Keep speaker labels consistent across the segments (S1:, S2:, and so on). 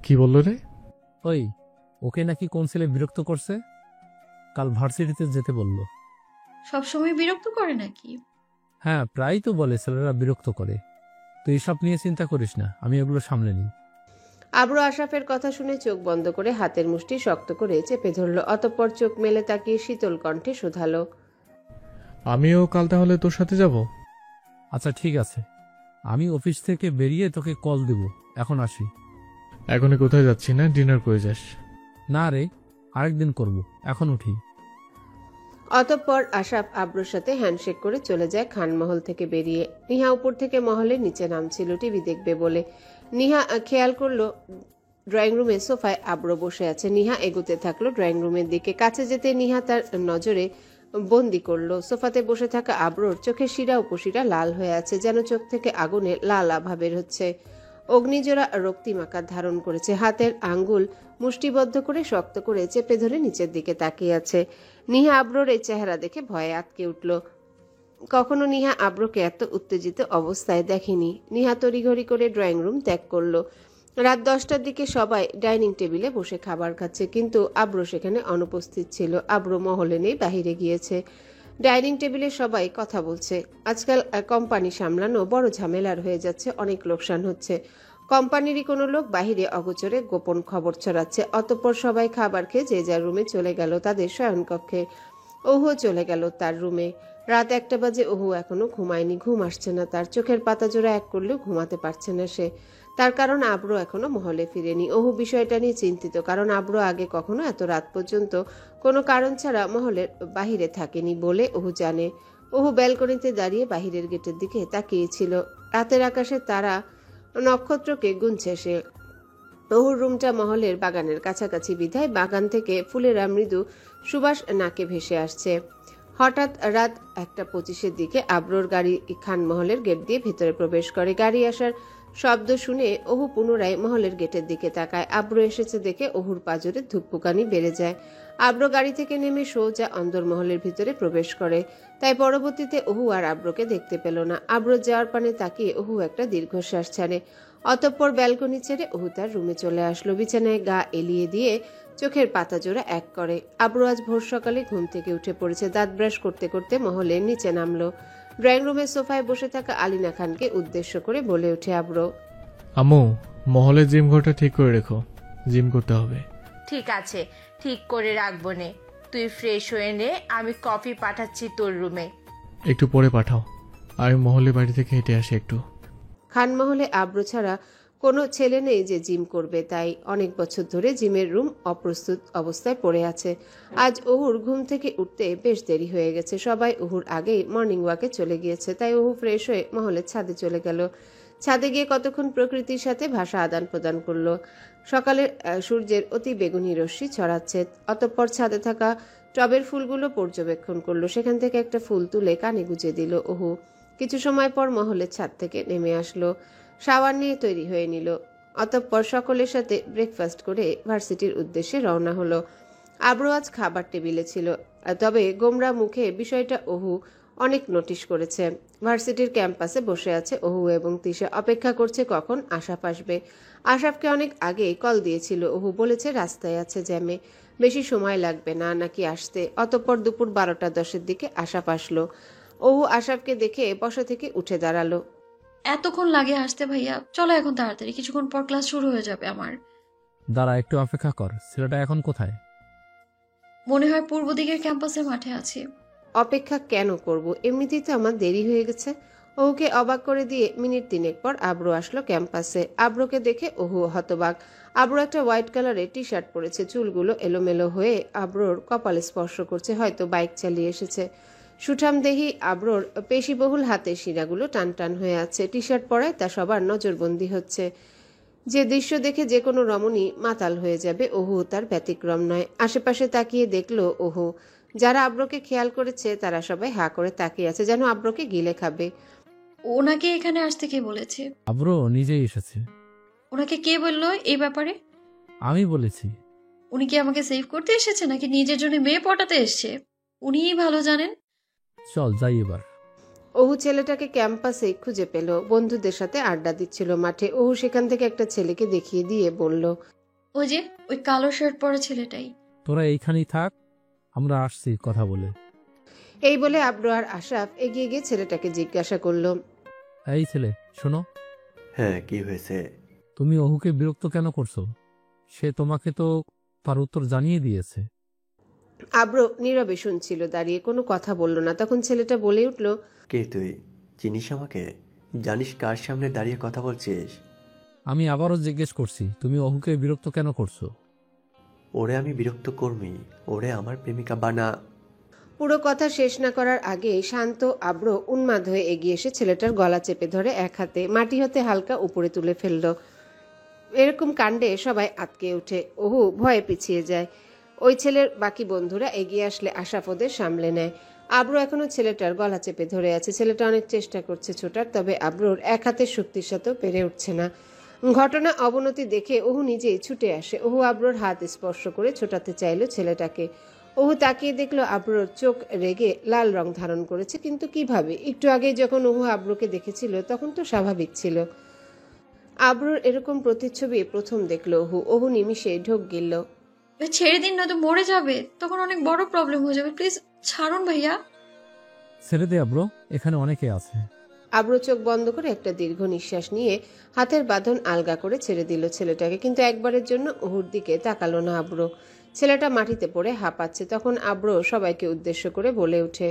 S1: কি বললো রে?
S2: ওই ওকে নাকি কোন ছেলে বিরক্ত করছে, কাল ভার্সিটিতে যেতে বলল।
S3: সবসময় বিরক্ত করে নাকি?
S2: হ্যাঁ, প্রায়ই তো বলে ছেলেরা বিরক্ত করে। তুই এসব নিয়ে চিন্তা করিস না, আমি এগুলো সামলে নিই।
S4: আবরো আশরাফের কথা শুনে চোখ বন্ধ করে হাতের মুষ্টি শক্ত করে চেপে ধরল। অতঃপর চোখ মেলে তাকিয়ে শীতল কণ্ঠে শোধালো,
S1: আমিও কাল তাহলে তোর সাথে যাব?
S2: আচ্ছা ঠিক আছে, আমি অফিস থেকে বেরিয়ে তোকে কল দেব। এখন আসি।
S1: এখনই কোথায় যাচ্ছি না, ডিনার করে যাস।
S2: না রে, আরেকদিন করব, এখন উঠি।
S4: অতঃপর আশরাফ আবরোর সাথে হ্যান্ডশেক করে চলে যায় খানমহল থেকে বেরিয়ে। নিহা উপর থেকে মহলের নিচে নামছিল টিভি দেখবে বলে। নিহা খেয়াল করলো ড্রয়িং রুমে সোফায় আবরো বসে আছে। নিহা এগোতে থাকলো ড্রয়িং রুমের দিকে। কাছে যেতে নিহা তার নজরে বন্দি করলো সোফাতে বসে থাকা আবরোর চোখের শিরা উপশিরা লাল হয়ে আছে, যেন চোখ থেকে আগুনে লাল আভা বের হচ্ছে। অগ্নিজোড়া রক্তিম আকার ধারণ করেছে। হাতের আঙ্গুল মুষ্টিবদ্ধ করে শক্ত করে চেপে ধরে নিচের দিকে তাকিয়ে আছে। নিহা আবরোর এই চেহারা দেখে ভয়ে আটকে উঠল। কখনো নিহা আবরোকে এত উত্তেজিত অবস্থায় দেখেনি। নিহা তড়িঘড়ি করে ড্রয়িং রুম ত্যাগ করলো। রাত 10টার দিকে সবাই ডাইনিং টেবিলে বসে খাবার খাচ্ছে, কিন্তু আবরো সেখানে অনুপস্থিত ছিল। আবরো মহলে নেই, বাহিরে গিয়েছে। ডাইনিং টেবিলে সবাই কথা বলছে। আজকাল কোম্পানি সামলানো বড় ঝামেলার হয়ে যাচ্ছে, অনেক লোকসান হচ্ছে। কোম্পানিরই কোনো লোক বাহিরে অগোচরে গোপন খবর ছড়াচ্ছে। অতঃপর সবাই খাবার খেয়ে যে যার রুমে চলে গেল, তাদের শয়নকক্ষে। ওহুও চলে গেল তার রুমে। রাত 1টা বাজে, ওহু এখনো ঘুমায়নি। ঘুম আসছে না তার। চোখের পাতা জোড়া এক করলেও ঘুমাতে পারছে না সে। তার কারণ আবরো এখনো মহলে ফিরেনি। ওহু বিষয়টা নিয়ে চিন্তিত, কারণ আবরো আগে কখনো এত রাত পর্যন্ত কোনো কারণ ছাড়া মহলের বাহিরে থাকেনি বলে ওহু জানে। ওহু ব্যালকনিতে দাঁড়িয়ে বাহিরের গেটের দিকে তাকিয়েছিল। রাতের আকাশে তারা নক্ষত্রকে গুনছে সে। ওহুর রুমটা মহলের বাগানের কাছাকাছি বিধায় বাগান থেকে ফুলেরা মৃদু সুবাস নাকে ভেসে আসছে। হঠাৎ রাত 1:25-এর দিকে আবরোর গাড়ি খানমহলের গেট দিয়ে ভেতরে প্রবেশ করে। গাড়ি আসার শব্দ শুনে ওহু পুনরায় মহলের গেটের দিকে তাকায়। আবরো এসেছে দেখে ওহুর পাজরে ধুকপুকানি বেড়ে যায়। আবরো গাড়ি থেকে নেমে সোজা অন্দরমহলের ভিতরে প্রবেশ করে। তাই পরবর্তীতে ওহু আর আবরোকে দেখতে পেল না। আবরো যাওয়ার পানে তাকিয়ে ওহু একটা দীর্ঘশ্বাস ছাড়ে। অতঃপর ব্যালকনি ছেড়ে ওহু তার রুমে চলে আসলো। বিছানায় গা এলিয়ে দিয়ে চোখের পাতা জোড়া এক করে। আবরো আজ ভোর সকালে ঘুম থেকে উঠে পড়েছে। দাঁত ব্রাশ করতে করতে মহলের নিচে নামলো। ড্রয়িং রুমের সোফায় বসে থাকা আলিনা খানকে উদ্দেশ্য করে বলে ওঠে আবরো,
S1: আম্মু, মহলের জিম ঘরটা ঠিক করে রেখো, জিম করতে হবে।
S5: ঠিক আছে, ঠিক করে রাখবো নে। তুই ফ্রেশ হয়ে নে, আমি কফি পাঠাচ্ছি তোর রুমে।
S1: একটু পরে পাঠাও, আমি মহলের বাড়ি থেকে হেঁটে আসি একটু।
S4: খানমহলে আবরো ছাড়া কোনো ছেলে নেই যে জিম করবে, তাই অনেক বছর ধরে জিমের রুম অপ্রস্তুত অবস্থায় পড়ে আছে। আজ ওহুর ঘুম থেকে উঠতে বেশ দেরি হয়ে গেছে। সবাই ওহুর আগেই মর্নিং ওয়াকে চলে গিয়েছে, তাই ওহু ফ্রেশ হয়ে মহলের ছাদে চলে গেল। ছাদে গিয়ে কতক্ষণ প্রকৃতির সাথে ভাষা আদান প্রদান করলো। সকালের সূর্যের অতি বেগুনি রশ্মি ছড়াচ্ছে। অতঃপর ছাদে থাকা টবের ফুলগুলো পর্যবেক্ষণ করলো। সেখান থেকে একটা ফুল তুলে কানে গুজে দিল ওহু। কিছু সময় পর মহলের ছাদ থেকে নেমে আসলো, শাওয়ার নিয়ে তৈরি হয়ে নিল। অতঃপর সকলের সাথে ব্রেকফাস্ট করে ভার্সিটির উদ্দেশ্যে রওনা হলো। আবরো আজ খাবার টেবিলে ছিল, তবে গোমরা মুখে বিষয়টা ওহু অনেক নোটিশ করেছে। ভার্সিটির ক্যাম্পাসে বসে আছে ওহু এবং তিশা, অপেক্ষা করছে কখন আশরাফ আসবে। আশরাফকে অনেক আগেই কল দিয়েছিল ওহু, বলেছে রাস্তায় আছে, জ্যামে, বেশি সময় লাগবে না নাকি আসতে। অতঃপর দুপুর 12:10-এর দিকে আশরাফ আসলো। ওহু আশরাফকে দেখে বসা থেকে উঠে দাঁড়ালো।
S3: এতক্ষণ লাগে আসতে ভাইয়া? চলো এখন তাড়াতাড়ি, কিছুক্ষণ পর ক্লাস শুরু হয়ে যাবে আমার।
S2: দাঁড়া, একটু অপেক্ষা কর। ছেলেটা এখন কোথায়?
S3: মনে হয় পূর্ব দিকের ক্যাম্পাসের মাঠে আছি।
S4: অপেক্ষা কেন করব, এমনিতেই তো আমার দেরি হয়ে গেছে। ওহুকে অবাক করে দিয়ে মিনিট 3 পর আবরো আসলো ক্যাম্পাসে। আবরোকে দেখে ওহু হতবাক। আবরো একটা হোয়াইট কালারের টি শার্ট পরেছে, চুলগুলো এলোমেলো হয়ে আবরোর কপালে স্পর্শ করছে, হয়তো বাইক চালিয়ে এসেছে। সুঠাম দেহি আবরোর পেশিবহুল হাতের শিরাগুলো টান টান হয়ে আছে। টি শার্ট পরায় তা সবার নজরবন্দি হচ্ছে। যে দৃশ্য দেখে যে কোনো রমণী মাতাল হয়ে যাবে, ওহু তার ব্যতিক্রম নয়। আশেপাশে তাকিয়ে দেখলো ওহু, যারা আব্রোকে খেয়াল করেছে তারা সবাই হা করে তাকিয়ে আছে, যেন আব্রোকে গিলে খাবে।
S3: ওনাকে এখানে আসতে কে বলেছে?
S2: আবরো নিজেই এসেছে।
S3: ওনাকে কে বললো এই ব্যাপারে?
S2: আমি বলেছি।
S3: উনি কি আমাকে সেভ করতে এসেছে নাকি নিজের জন্য মেয়ে পটাতে এসছে? উনিই ভালো জানেন।
S2: চল যাই এবার।
S4: ওহু ছেলেটাকে ক্যাম্পাসে খুঁজে পেল, বন্ধুদের সাথে আড্ডা দিচ্ছিল মাঠে। ওহু সেখান থেকে একটা ছেলেকে দেখিয়ে দিয়ে বলল,
S3: ওই যে ওই কালো শার্ট পরা ছেলেটাই।
S2: তোরা এইখানেই থাক, আমরা আসছি কথা বলে।
S4: এই বলে আব্রু আর আশরাফ এগিয়ে গিয়ে ছেলেটাকে জিজ্ঞাসা করলো,
S2: এই ছেলে শোনো,
S6: হ্যাঁ, কি হয়েছে?
S2: তুমি অহুকে বিরক্ত কেন করছো? সে তোমাকে তো তার উত্তর জানিয়ে দিয়েছে।
S4: আব্রু নীরবে শুনছিল দাঁড়িয়ে, কোনো কথা বলল না। তখন ছেলেটা বলে উঠল,
S6: কে তুই? চিনিস আমাকে? জানিস কার সামনে দাঁড়িয়ে কথা বলছিস?
S2: আমি আবারও জিজ্ঞেস করছি, তুমি অহুকে বিরক্ত কেন করছো?
S6: ওরে আমি বিরক্ত কর্মী, ওরে আমার প্রেমিকা বানা।
S4: পুরো কথা শেষ না করার আগে শান্ত আব্রু উন্মাদ হয়ে এগিয়ে এসে ছেলেটার গলা চেপে ধরে এক হাতে মাটি হতে হালকা উপরে তুলে ফেলল। এরকম কাণ্ডে সবাই আটকে ওঠে। ওহু ভয়ে পিছিয়ে যায়। ওই ছেলের বাকি বন্ধুরা এগিয়ে আসলে আশরাফ ওদের সামলে নেয়। আব্রু এখনো ছেলেটার গলা চেপে ধরে আছে। ছেলেটা অনেক চেষ্টা করছে ছোটার, তবে আব্রুর এক হাতের শক্তির সাথেও পেরে উঠছে না। ঘটনা অবনতি দেখে ওহু নিজেই ছুটে আসে। ওহু আব্রুর হাত স্পর্শ করে ছোটাতে চাইল ছেলেটাকে। ওহু তাকিয়ে দেখলো আব্রুর চোখ রেগে লাল রং ধারণ করেছে, কিন্তু কিভাবে? একটু আগে যখন ওহু আব্রুকে দেখেছিল তখন তো স্বাভাবিক ছিল। আব্রুর এরকম প্রতিচ্ছবি প্রথম দেখলো ওহু। ওহু নিমিষে ঢোক গিলল।
S3: ছেড়ে দিন, নয়তো মরে যাবে, তখন অনেক বড় প্রবলেম হয়ে যাবে। প্লিজ ছাড়ুন ভাইয়া।
S2: ছেড়ে দে আব্রো, এখানে অনেকে আছে।
S4: আব্রু চোখ বন্ধ করে একটা দীর্ঘ নিঃশ্বাস নিয়ে হাতের বাঁধন আলগা করে ছেড়ে দিল ছেলেটাকে, কিন্তু একবারের জন্য ওহুর দিকে তাকালো না আব্রু। ছেলেটা মাটিতে পড়ে হাঁপাচ্ছে। তখন আব্রু সবাইকে উদ্দেশ্য করে বলে ওঠে,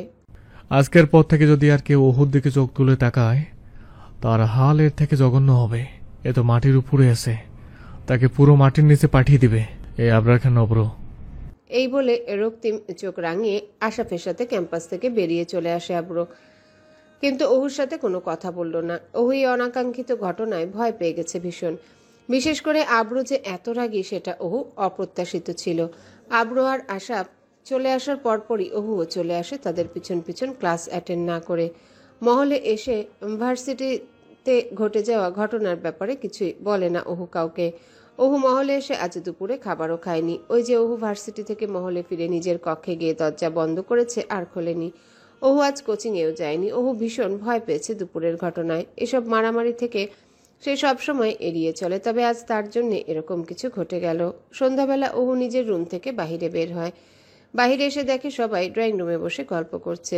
S1: আজকের পর থেকে যদি আর কেউ ওহুর দিকে চোখ তুলে তাকায়, তার হাল এর থেকে জঘন্য হবে। এ তো মাটির উপরে আছে, তাকে পুরো মাটির নিচে পাঠিয়ে দিবে এই আবরার খান অব্র।
S4: এই বলে রক্তিম চোখ রাঙিয়ে আশরাফের সাথে ক্যাম্পাস থেকে বেরিয়ে চলে আসে আব্রু। কিন্তু ওহুর সাথে কোনো কথা বলল না। ওহু এই অনাকাঙ্ক্ষিত ঘটনায় ভয় পেয়ে গেছে ভীষণ। বিশেষ করে আব্রু যে এত রাগী সেটা ওহু অপ্রত্যাশিত ছিল। আব্রু আর আশরাফ চলে আসার পরপরই ওহুও চলে আসে, তাদের পিছন পিছন ক্লাস অ্যাটেন্ড না করে। মহলে এসে ভার্সিটিতে ঘটে যাওয়া ঘটনার ব্যাপারে কিছুই বলে না ওহু কাউকে। ওহু মহলে এসে আজ দুপুরে খাবারও খায়নি। ওই যে ওহু ভার্সিটি থেকে মহলে ফিরে নিজের কক্ষে গিয়ে দরজা বন্ধ করেছে আর খোলেনি। ওহু আজ কোচিংয়েও যায়নি। ওহু ভীষণ ভয় পেয়েছে দুপুরের ঘটনায়। এসব মারামারি থেকে সে সবসময় এড়িয়ে চলে, তবে আজ তার জন্য এরকম কিছু ঘটে গেল। সন্ধ্যাবেলা ওহু নিজের রুম থেকে বাহিরে বের হয়। বাহিরে এসে দেখে সবাই ড্রয়িং রুমে বসে গল্প করছে।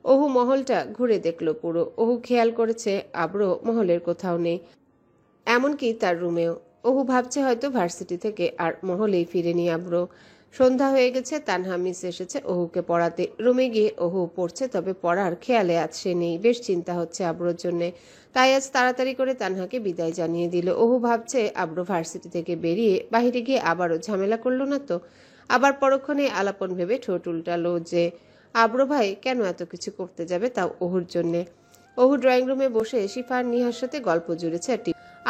S4: ওহু মহলটা ঘুরে দেখলো পুরো। ওহু খেয়াল করেছে আব্রু মহলের কোথাও নেই, এমনকি তার রুমেও। ওহু ভাবছে হয়তো ভার্সিটি থেকে আর মহলেই ফিরেনি আব্রু। সন্ধ্যা হয়ে গেছে, তানহা মিস এসেছে ওহুকে পড়াতে। রুমে গিয়ে ওহু পড়ছে, তবে পড়ার খেয়ালে আজ সে নেই। বেশ চিন্তা হচ্ছে আব্রুর জন্যে। তাই আজ তাড়াতাড়ি করে তানহাকে বিদায় জানিয়ে দিল। ওহু ভাবছে আব্রু ভার্সিটি থেকে বেরিয়ে বাহিরে গিয়ে আবারও ঝামেলা করলো না তো। আবার পরক্ষণে আলাপন ভেবে ঠোঁট উল্টালো যে আব্রু ভাই কেন এত কিছু করতে যাবে, তাও ওহুর জন্যে। ওহু ড্রয়িং রুমে বসে শিফা আর নিহার সাথে গল্প জুড়েছে আর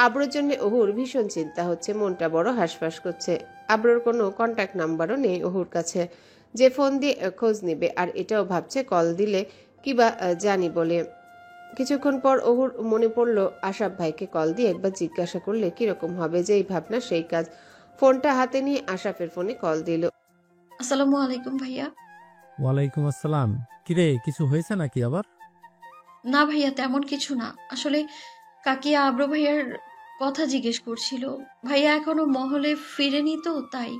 S4: আব্রুর জন্য ওহুর ভীষণ চিন্তা হচ্ছে। মনটা বড় হাঁসফাঁস করছে। আব্রুর কোনো কন্ট্যাক্ট নাম্বারও নেই ওহুর কাছে যে ফোন দিয়ে খোঁজ নিবে, আর এটাও ভাবছে কল দিলে কিবা জানি বলে। কিছুক্ষণ পর ওহুর মনে পড়ল আশরাফ ভাইকে কল দিয়ে একবার জিজ্ঞাসা করলে কিরকম হবে। যেই ভাবনা সেই কাজ। ফোনটা হাতে নিয়ে আশরাফের ফোনে কল দিল।
S3: আসসালামু আলাইকুম ভাইয়া।
S2: ওয়ালাইকুম আসসালাম। কিরে, কিছু হয়েছে নাকি আবার?
S3: না ভাইয়া, তেমন কিছু না। আসলে কাকিয়া আব্রু ভাইয়ার কথা জিজ্ঞেস করছিল। ভাইয়া এখনো মহলে ফিরেনি তো, তাই।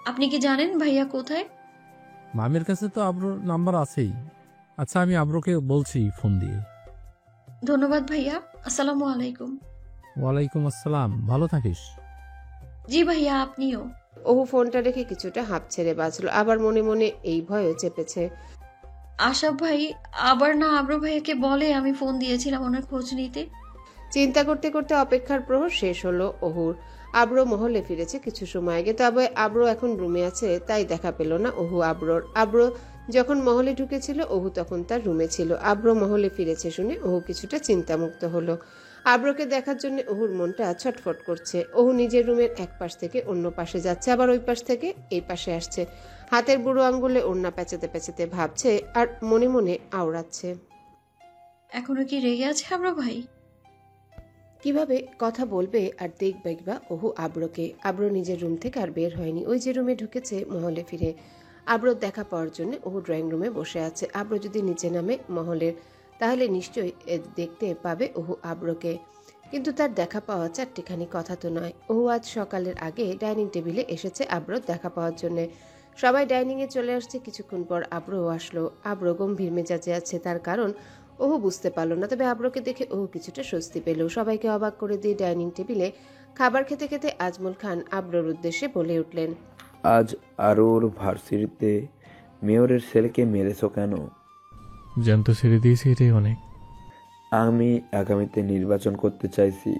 S3: আপনি কি জানেন ভাইয়া কোথায়?
S2: মামির কাছে তো আব্রুর নাম্বার আছেই। আচ্ছা, আমি আব্রুকে বলছি ফোন দিয়ে।
S3: ধন্যবাদ ভাইয়া। আসসালামু আলাইকুম।
S2: ওয়ালাইকুম আসসালাম, ভালো থাকিস।
S3: জি ভাইয়া, আপনিও।
S4: ওহু ফোনটা রেখে কিছুটা হাঁপ ছেড়ে বাঁচলো, আবার মনে মনে এই ভয়ও চেপেছে।
S3: আশরাফ ভাই আবার না আব্রু ভাইয়াকে বলে আমি ফোন দিয়েছিলাম ওনার খোঁজ নিতে।
S4: চিন্তা করতে করতে অপেক্ষার প্রহর শেষ হলো ওহুর। আব্রু মহলে ফিরেছে কিছু সময় আগে, তবে আব্রু এখন রুমে আছে, তাই দেখা পেল না ওহু আব্রুর। আব্রু যখন মহলে ঢুকেছিল ওহু তখন তার রুমে ছিল। আব্রু মহলে ফিরেছে শুনে ওহু কিছুটা চিন্তামুক্ত হলো। আব্রুকে দেখার জন্য ওহুর মনটা ছটফট করছে। ওহু নিজের রুমের এক পাশ থেকে অন্য পাশে যাচ্ছে, আবার ওই পাশ থেকে এই পাশে আসছে। হাতের বুড়ো আঙ্গুলে ওড়না পেঁচাতে পেঁচাতে ভাবছে আর মনে মনে আওড়াচ্ছে।
S3: এখনো কি রেগে আছে আব্রু ভাই?
S4: কিভাবে কথা বলবে আর দেখবে বা ওহু আব্রুকে। আব্রু নিজের রুম থেকে আর বের হয়নি। ওই যে রুমে ঢুকেছে মহলে ফিরে। আব্রুর দেখা পাওয়ার জন্য ওহু ড্রয়িং রুমে বসে আছে। আব্রু যদি নিচে নামে মহলের, তাহলে নিশ্চয়ই দেখতে পাবে ওহু আব্রকে। কিন্তু তার দেখা পাওয়া চারটিখানি কথা তো নয়। ওহু আজ সকালের আগে ডাইনিং টেবিলে এসেছে আব্রর দেখা পাওয়ার জন্য। সবাই ডাইনিংয়ে চলে আসছে, কিছুক্ষণ পর আব্রও আসলো। আব্র গম্ভীর মেজাজে আছে, তার কারণ ওহু বুঝতে পারল না, তবে আব্রকে দেখে ওহু কিছুটা স্বস্তি পেল। সবাইকে অবাক করে দিয়ে ডাইনিং টেবিলে খাবার খেতে খেতে আজমল খান আব্রর উদ্দেশ্যে বলে উঠলেন,
S7: আজ আরুর ভার্সিটিতে মেয়রের ছেলেকে মেরেছ কেন?
S1: জ্যান্ত ছেড়ে দিয়েছি, এটাই অনেক।
S7: আমি আগামীতে নির্বাচন করতে চাইছি,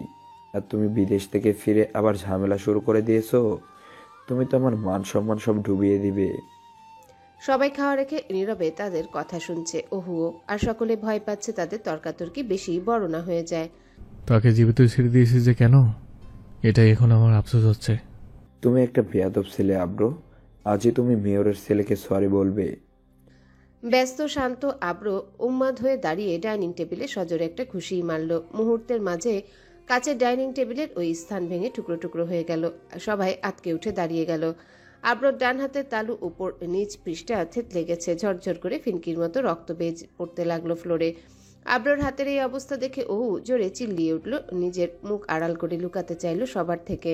S7: আর তুমি বিদেশ থেকে ফিরে আবার ঝামেলা শুরু করে দিয়েছো। তুমি তো আমার মান সম্মান সব ডুবিয়ে দিবে।
S4: সবাই খাওয়া রেখে নীরবে তাদের কথা শুনছে। ওহুও আর সকলে ভয় পাচ্ছে তাদের তর্কাতর্কি বেশি বড় না হয়ে যায়।
S1: তাকে জীবিত ছেড়ে দিয়েছি যে কেন, এটাই এখন আমার আফসোস হচ্ছে।
S7: তুমি একটা বেয়াদব ছেলে আব্র, আজই তুমি মেয়রের ছেলেকে সরি বলবে।
S4: ব্যস্ত শান্ত আব্র উন্মাদ হয়ে দাঁড়িয়ে ডাইনিং টেবিলে সজোরে একটা ঘুষি মারল। মুহূর্তের মাঝে কাছের ডাইনিং টেবিলের ওই স্থান ভেঙে টুকরো টুকরো হয়ে গেল। সবাই আতকে উঠে দাঁড়িয়ে গেল। আব্রর ডান হাতের তালু উপর নিচ পৃষ্ঠা থেতলে গেছে, ঝরঝর করে ফিনকির মতো রক্ত বেজ পড়তে লাগলো ফ্লোরে। আব্রর হাতের এই অবস্থা দেখে ওহু জোরে চিল্লিয়ে উঠল, নিজের মুখ আড়াল করে লুকাতে চাইল সবার থেকে।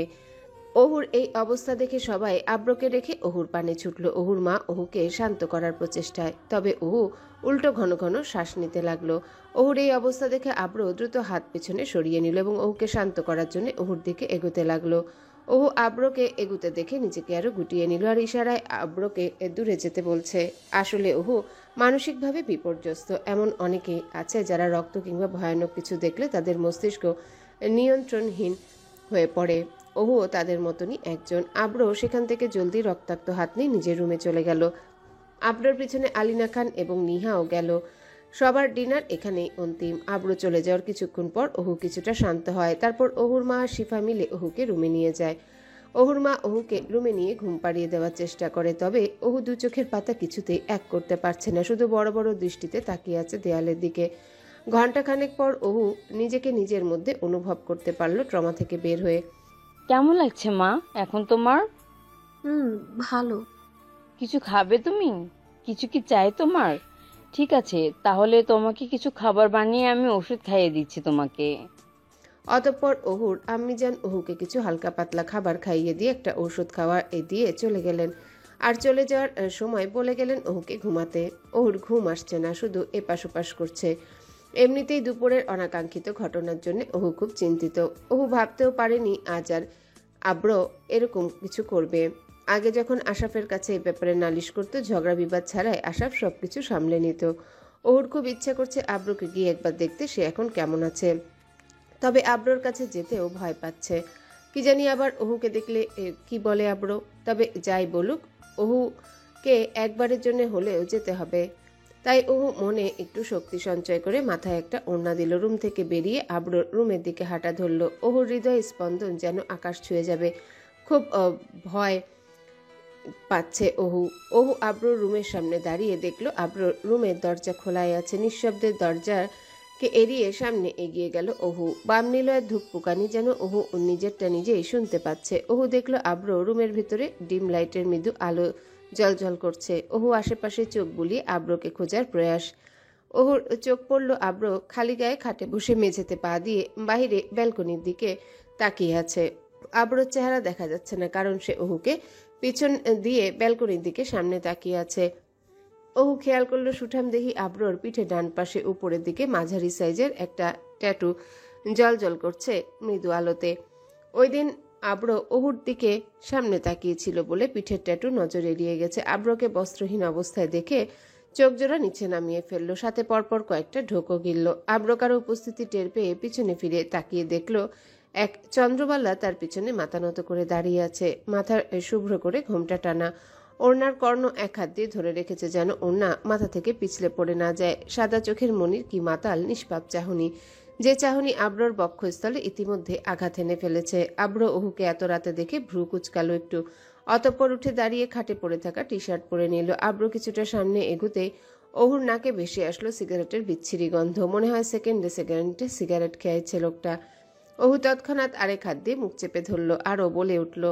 S4: ওহুর এই অবস্থা দেখে সবাই আব্রকে রেখে ওহুর পানে ছুটল, ওহুর মা ওহুকে শান্ত করার প্রচেষ্টায়। তবে ওহু উল্টো ঘন ঘন শ্বাস নিতে লাগলো। ওহুর এই অবস্থা দেখে আব্র দ্রুত হাত পেছনে সরিয়ে নিল এবং ওহুকে শান্ত করার জন্য ওহুর দিকে এগোতে লাগলো। ওহু আব্রকে এগুতে দেখে নিজেকে আরো গুটিয়ে নিল আর ইশারায় আব্রকে দূরে যেতে বলছে। আসলে ওহু মানসিকভাবে বিপর্যস্ত। এমন অনেকেই আছে যারা রক্ত কিংবা ভয়ানক কিছু দেখলে তাদের মস্তিষ্ক নিয়ন্ত্রণহীন হয়ে পড়ে। ওহুও তাদের মতনই একজন। আব্র সেখান থেকে জলদি রক্তাক্ত হাত নিয়ে নিজের রুমে চলে গেল। আব্রর পিছনে আলিনা খান এবং নিহাও গেল। সবার ডিনার এখানেই অন্তিম। আব্র চলে যাওয়ার কিছুক্ষণ পর ওহু কিছুটা শান্ত হয়। তারপর ওহুর মা আর শিফা মিলে ওহুকে রুমে নিয়ে যায়। ওহুর মা ওহুকে রুমে নিয়ে ঘুম পাড়িয়ে দেওয়ার চেষ্টা করে, তবে ওহু দু চোখের পাতা কিছুতেই এক করতে পারছে না, শুধু বড় বড় দৃষ্টিতে তাকিয়ে আছে দেয়ালের দিকে। ঘণ্টাখানেক পর ওহু নিজেকে নিজের মধ্যে অনুভব করতে পারল ট্রমা থেকে বের হয়ে।
S8: কেমন লাগছে মা এখন তোমার?
S3: ভালো।
S8: কিছু খাবে তুমি? কিছু কি চাই তোমার? ঠিক আছে, তাহলে তোমাকে কিছু খাবার বানিয়ে আমি ওষুধ খাইয়ে দিচ্ছি তোমাকে।
S4: অতঃপর ওহুর আম্মিজান ওহুকে কিছু হালকা পাতলা খাবার খাইয়ে দিয়ে একটা ওষুধ খাওয়া দিয়ে চলে গেলেন। আর চলে যাওয়ার সময় বলে গেলেন ওহুকে ঘুমাতে। ওহুর ঘুম আসছে না, শুধু এপাশ ওপাশ করছে। এমনিতেই দুপুরের অনাকাঙ্ক্ষিত ঘটনার জন্য ওহু খুব চিন্তিত। ওহু ভাবতেও পারেনি আজ আর আব্র এরকম কিছু করবে। আগে যখন আশাফের কাছে এই ব্যাপারে নালিশ করতো, ঝগড়া বিবাদ ছাড়াই আশাফ সবকিছু সামলে নিত। ওহুর খুব ইচ্ছা করছে আব্রকে গিয়ে একবার দেখতে সে এখন কেমন আছে, তবে আব্রর কাছে যেতেও ভয় পাচ্ছে। কি জানি আবার ওহুকে দেখলে কি বলে আব্র। তবে যাই বলুক, ওহুকে একবারের জন্য হলেও যেতে হবে। তাই ওহু মনে একটু শক্তি সঞ্চয় করে মাথায় একটা ওড়না দিল। রুম থেকে বেরিয়ে আব্রর রুমের দিকে হাঁটা ধরল। ওহুর হৃদয় স্পন্দন যেন আকাশ ছুঁয়ে যাবে। খুব ভয় পাচ্ছে ওহু। ওহু আব্রর রুমের সামনে দাঁড়িয়ে দেখলো আব্রর রুমের দরজা খোলাই আছে। নিঃশব্দে দরজাকে এড়িয়ে সামনে এগিয়ে গেল ওহু। বাম নিলয়ের ধুকপুকানি যেন ওহু নিজেরটা নিজেই শুনতে পাচ্ছে। ওহু দেখলো আব্র রুমের ভিতরে ডিম লাইটের মৃদু আলো জলজল করছে। ওহু আশেপাশে চোখ বুলিয়ে আব্রকে খোঁজার প্রয়াস। ওহুর চোখ পড়ল আব্র খালি গায়ে খাটে বসে মেঝেতে পা দিয়ে বাহিরে ব্যালকনির দিকে তাকিয়ে আছে। আব্রর চেহারা দেখা যাচ্ছে না, কারণ সে ওহুকে পিছন দিয়ে ব্যালকনির দিকে সামনে তাকিয়ে আছে। ওহু খেয়াল করলো সুঠামদেহী আব্রর পিঠে ডান পাশে উপরের দিকে মাঝারি সাইজের একটা ট্যাটু জলজল করছে মৃদু আলোতে। ওই দিন আব্র ওহুর দিকে সামনে তাকিয়েছিল বলে পিঠের ট্যাটু নজর এড়িয়ে গেছে। আব্রকে বস্ত্রহীন অবস্থায় দেখে চোখ জোড়া নিচে নামিয়ে ফেললো, সাথে পরপর কয়েকটা ঢোকও গিলল। আব্র কারো উপস্থিতি টের পেয়ে পিছনে ফিরে তাকিয়ে দেখলো এক চন্দ্রবালা তার পিছনে মাথা নত করে দাঁড়িয়ে আছে, মাথার শুভ্র করে ঘোমটা টানা। ওড়নার কর্ণ এক হাত দিয়ে ধরে রেখেছে যেন ওড়না মাথা থেকে পিছলে পড়ে না যায়। সাদা চোখের মনির কি মাতাল নিষ্পাপ চাহনি, যে চাহনি আব্রর বক্ষস্থলে ইতিমধ্যে আঘাত এনে ফেলেছে। আব্র ওহুকে এত রাতে দেখে ভ্রু কুচকালো একটু, অতঃপর উঠে দাঁড়িয়ে খাটে পড়ে থাকা টি শার্ট পরে নিল। আব্র কিছুটা সামনে এগুতে ওহুর নাকে ভেসে আসলো সিগারেটের বিচ্ছিরি গন্ধ। মনে হয় সেকেন্ডে সিগারেট খেয়েছে লোকটা। ওহু তৎক্ষণাৎ আরেক হাত দিয়ে মুখ চেপে ধরল, আরও বলে উঠল,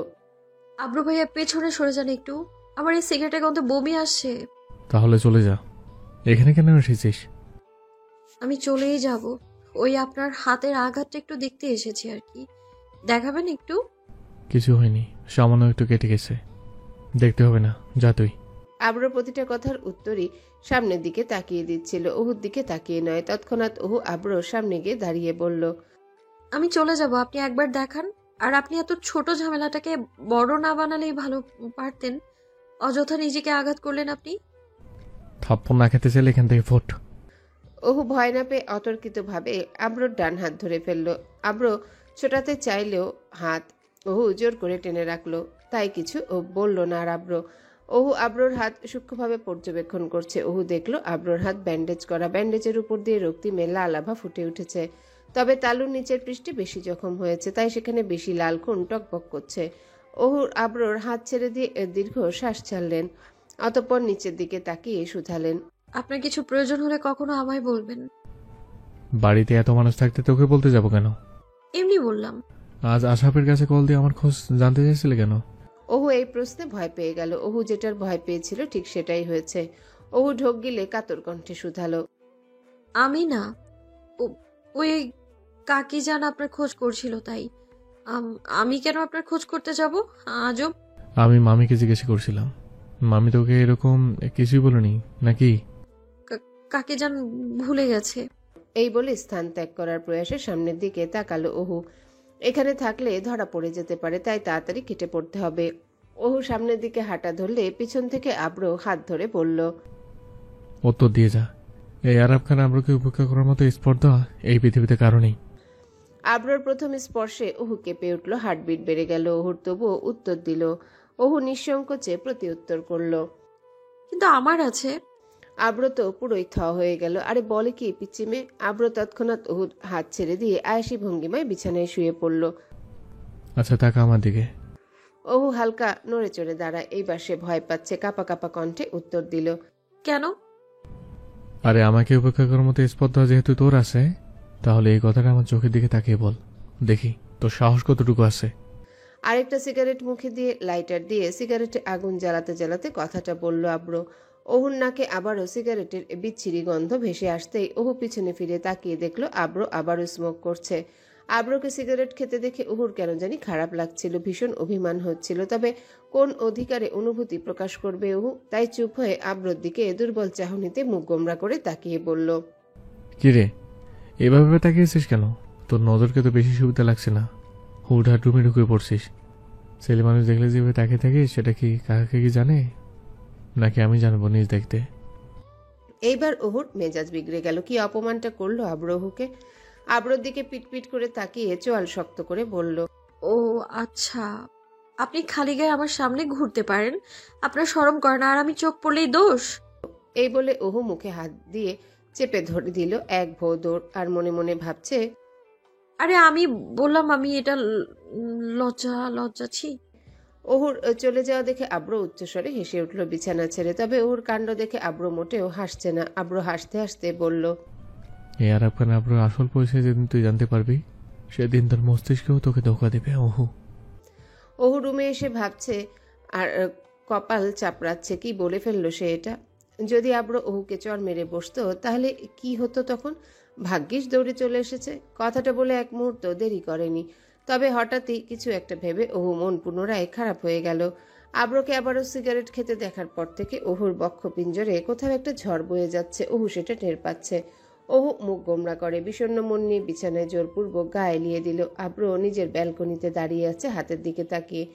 S3: আব্রু ভাইয়া পেছনে সরে যান একটু, আমার এই সিগারেটের গন্ধে বমি আসছে।
S1: তাহলে চলে যা, এখানে কেন এসেছিস?
S3: আমি চলেই যাব। ওই আপনার হাতের আঘাতটা একটু দেখতে এসেছি আর কি। দেখাবেন একটু?
S1: কিছু হয়নি, সামান্য একটু কেটে গেছে, দেখতে হবে না, যা তুই।
S4: আব্র প্রতিটা কথার উত্তরই সামনের দিকে তাকিয়ে দিচ্ছিল, ওহুর দিকে তাকিয়ে নয়। তৎক্ষণাৎ ওহু আব্রোর সামনে গিয়ে দাঁড়িয়ে বলল,
S3: আমি চলে যাব, আপনি একবার দেখান। আর আপনি এত ছোট ঝামেলাটাকে বড় না বানালেই ভালো পারতেন। অযথা নিজেকে আঘাত করলেন আপনি।
S1: থাপ্পড় না খেতে চাইলে এখান থেকে ফোট।
S4: ওহু ভয় না পেয়ে অতর্কিতভাবে আব্রোর ডান হাত ধরে ফেলল। আব্রো ছোটাতে চাইলেও হাত ওহু জোর করে টেনে রাখলো। তাই কিছু ও বলল না আর আব্রো। ওহু আব্রোর হাত সূক্ষ্মভাবে পর্যবেক্ষণ করছে। ওহু দেখলো আব্রোর হাত ব্যান্ডেজ করা, ব্যান্ডেজের উপর দিয়ে রক্তিমে লাল আভা ফুটে উঠেছে। তবে তালুর নিচের পৃষ্ঠে বেশি জখম হয়েছে, তাই সেখানে বেশি লাল খুন টকবক করছে। ওহুর আব্রোর হাত ছেড়ে দিয়ে দীর্ঘ শ্বাস ছাড়লেন, অতঃপর নিচের দিকে তাকিয়ে শুধালেন,
S3: আপনার কিছু প্রয়োজন হলে কখনো আমায় বলবেন।
S1: বাড়িতে এত মানুষ থাকতে তোকে বলতে যাব কেন?
S3: এমনি বললাম।
S1: আজ আশরাফের কাছে কল দিয়ে আমার খোঁজ জানতে চাইছিলে কেন?
S4: ওহু এই প্রশ্নে ভয় পেয়ে গেল। ওহু যেটার ভয় পেয়েছিল ঠিক সেটাই হয়েছে। ওহু ঢোক গিলে কাতর কণ্ঠে শুধালো,
S3: আমি না, ওই কাকি জান আপনার খোঁজ করছিল, তাই। আমি কেন আপনার খোঁজ করতে যাব? আজব।
S1: আমি মামিকে জিজ্ঞেস করছিলাম, মামি তোকে এরকম কিছুই বলেনি নাকি?
S3: কাকি জান ভুলে গেছে।
S4: এই বলে স্থান ত্যাগ করার প্রয়াসে সামনের দিকে তাকালো ওহু। এখানে থাকলে ধরা পড়ে যেতে পারে, তাই তাড়াতাড়ি কেটে পড়তে হবে। ওহু সামনের দিকে হাঁটা ধরলে পিছন থেকে আব্রো হাত ধরে বলল,
S1: উত্তর দিয়ে যা। এই আরব খান আব্রোকে উপেক্ষা করার মতো স্পর্ধা এই পৃথিবীতে কারণেই।
S4: আব্রোর প্রথম স্পর্শে ওহু কেঁপে উঠল, হার্টবিট বেড়ে গেল ওহুর। তবুও উত্তর দিল। ওহু নিঃসংকোচে প্রতি উত্তর করল,
S3: কিন্তু আমার আছে।
S4: আব্রো তো পুরোই থ হয়ে গেল। আরে বলে কি পিচ্চিমে! আব্রো তৎক্ষণাৎ ওহুর হাত ছেড়ে দিয়ে আয়াসী ভঙ্গিমায় বিছানায় শুয়ে পড়ল।
S1: আচ্ছা তাকা আমার দিকে।
S4: ওহু হালকা নড়ে চড়ে দাঁড়ায়। এইবার সে ভয় পাচ্ছে। কাঁপা কাঁপা কণ্ঠে উত্তর দিল,
S3: কেন?
S1: আরে আমাকে উপেক্ষা করার মতো স্পর্ধা যেহেতু তোর আছে, তাহলে এই কথাটা আমার চোখের দিকে তাকিয়ে বল, দেখি তোর সাহস কতটুকু আছে।
S4: আরেকটা সিগারেট মুখে দিয়ে লাইটার দিয়ে সিগারেটে আগুন জ্বালাতে জ্বালাতে কথাটা বলল আব্রো। ওহুর নাকে আবারও সিগারেটের বিচ্ছিরি গন্ধ ভেসে আসতেই ওহু পিছনে ফিরে তাকিয়ে দেখলো আব্রো আবারও স্মোক করছে। আব্রোকে সিগারেট খেতে দেখে ওহুর কেন জানি খারাপ লাগছিল, ভীষণ অভিমান হচ্ছিল। তবে কোন অধিকারে অনুভূতি প্রকাশ করবে ওহু? তাই চুপ হয়ে আব্রোর দিকে দুর্বল চাহনিতে মুখ গোমরা করে তাকিয়ে বলল,
S1: কিরে এভাবে তাকিয়েছিস কেন? তোর নজরকে তো বেশি সুবিধা লাগছে না, হুটহাট রুমে ঢুকে পড়ছিস। ছেলে মানুষ দেখলে যেভাবে তাকিয়ে থাকিস সেটা কি কাকাকে কি জানে, নাকি আমি জানবো নিজ দেখতে?
S4: এইবার ওহুর মেজাজ বিগড়ে গেল। কি অপমানটা করলো আব্রো ওহুকে! আব্রোর দিকে পিটপিট করে তাকিয়ে চোয়াল শক্ত করে বলল,
S3: ও আচ্ছা, আপনি খালি গায়ে আমার সামনে ঘুরতে পারেন, আপনার শরম করে না? আর আমি চোখ পড়লেই দোষ?
S4: এই বলে ওহু মুখে হাত দিয়ে চেপে ধরে দিল এক ভৌ দৌড়। আর মনে মনে ভাবছে,
S3: আরে আমি বললাম, আমি এটা লজ্জা লজ্জা ছি।
S4: ওহুর চলে যাওয়া দেখে আব্রো উচ্চস্বরে হেসে উঠল বিছানা ছেড়ে। তবে ওহুর কাণ্ড দেখে আব্রো মোটেও হাসছে না। আব্রো হাসতে হাসতে বলল,
S1: এই আরব খান আব্রোর আসল পরিচয় যেদিন তুই জানতে পারবি, সেদিন তোর মস্তিষ্কেও তোকে ধোকা দেবে। ওহু।
S4: ওহু রুমে এসে ভাবছে আর কপাল চাপড়াচ্ছে। কি বলে ফেললো সে এটা! যদি আব্রো ওহুকে চর মেরে বসতো তাহলে কি হতো তখন? ভাগ্যিস দৌড়ে চলে এসেছে। কথাটা বলে এক মুহূর্ত দেরি করেনি। তবে হঠাৎই কিছু একটা ভেবে ওহু মন পুনরায় খারাপ হয়ে গেল। আব্রোকে আবারও সিগারেট খেতে দেখার পর থেকে ওহুর বক্ষপিঞ্জরে কোথাও একটা ঝড় বয়ে যাচ্ছে। ওহু সেটা টের পাচ্ছে। ওহু মুখ গোমরা করে বিষণ্ণ মন নিয়ে বিছানায় জোরপূর্বক গা এলিয়ে দিল। আব্রো নিজের ব্যালকনিতে দাঁড়িয়ে আছে হাতের দিকে তাকিয়ে।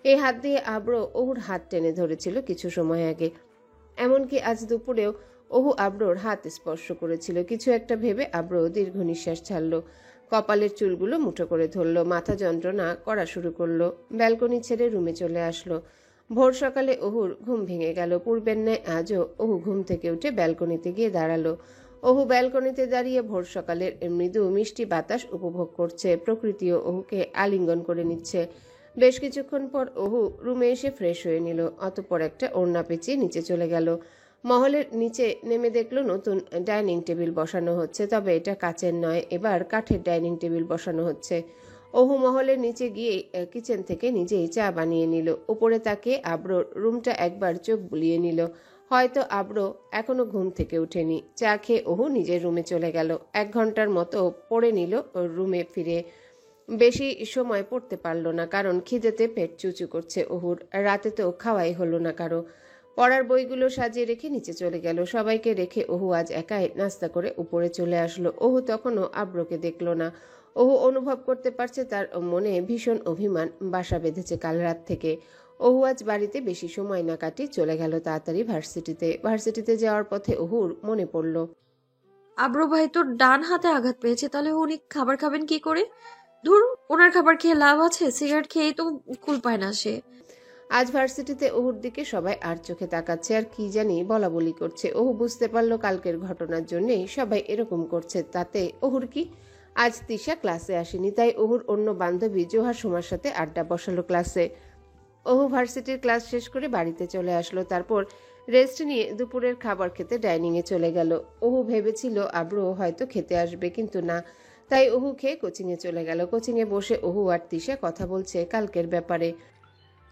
S4: এই হাত দিয়ে আব্রো ওহুর হাত টেনে ধরেছিল কিছু সময় আগে। এমনকি আজ দুপুরেও ওহু আব্রোর হাত স্পর্শ করেছিল। কিছু একটা ভেবে আব্রো দীর্ঘ নিঃশ্বাস ছাড়ল। কপালের চুলগুলো মুঠো করে ধরল, মাথা যন্ত্রণা করা শুরু করলো। ব্যালকনি ছেড়ে রুমে চলে আসলো। ভোর সকালে ওহুর ঘুম ভেঙে গেল। পূর্বের ন্যায় আজও ওহু ঘুম থেকে উঠে ব্যালকনিতে গিয়ে দাঁড়ালো। ওহু ব্যালকনিতে দাঁড়িয়ে ভোর সকালের মৃদু মিষ্টি বাতাস উপভোগ করছে। প্রকৃতিও ওহুকে আলিঙ্গন করে নিচ্ছে। বেশ কিছুক্ষণ পর ওহু রুমে এসে ফ্রেশ হয়ে নিল। অতঃপর একটা ওড়না পেঁচিয়ে নিচে চলে গেল। মহলের নিচে নেমে দেখলো নতুন ডাইনিং টেবিল বসানো হচ্ছে। তবে এটা কাচের নয়, এবার কাঠের ডাইনিং টেবিল বসানো হচ্ছে। ওহু মহলের নিচে গিয়ে কিচেন থেকে নিজেই চা বানিয়ে নিল। উপরে তাকিয়ে আব্রোর রুমটা একবার চোখ বুলিয়ে নিল। হয়তো আব্র এখনো ঘুম থেকে উঠেনি। চা খেয়ে ওহু নিজের রুমে চলে গেল। 1 ঘন্টার মতো পড়ে নিল ওর রুমে ফিরে। বেশি সময় পড়তে পারল না, কারণ খিদেতে পেট চুচু করছে ওহুর। রাতে তো খাওয়াই হলো না কারো। পড়ার বইগুলো সাজিয়ে রেখে নিচে চলে গেল। সবাইকে রেখে ওহু আজ একাই নাস্তা করে উপরে চলে আসলো। ওহু তখনও আব্রকে দেখল না। ওহু অনুভব করতে পারছে তার মনে ভীষণ অভিমান বাসা বেঁধেছে কাল রাত থেকে। ওহু আজ বাড়িতে বেশি সময় না কাটিয়ে চলে গেল তাড়াতাড়ি ভার্সিটিতে যাওয়ার পথে ওহুর মনে পড়ল,
S3: আব্র ভাই তো ডান হাতে আঘাত পেয়েছে, তাহলে উনি খাবার খাবেন কি করে? ধুর, ওনার খাবার খেয়ে লাভ আছে? সিগারেট খেয়েই তো কুল পায় না সে।
S4: আজ ভার্সিটিতে ওহুর দিকে সবাই আর চোখে তাকাচ্ছে, আর কি জানি বলা বলি করছে। ওহু বুঝতে পারলো কালকের ঘটনার জন্যই সবাই এরকম করছে, তাতে ওহুর কি? আজ তিশা ক্লাসে আসেনি, তাই ওহুর অন্য বান্ধবী জোহা সোমার সাথে আড্ডা বসালো ক্লাসে। ওহু ভার্সিটির ক্লাস শেষ করে বাড়িতে চলে আসলো। তারপর রেস্ট নিয়ে দুপুরের খাবার খেতে ডাইনিংয়ে চলে গেল। ওহু ভেবেছিল আব্র হয়তো খেতে আসবে, কিন্তু না। তাই ওহু খেয়ে কোচিংয়ে চলে গেল। কোচিংয়ে বসে ওহু আর তিশা কথা বলছে কালকের ব্যাপারে।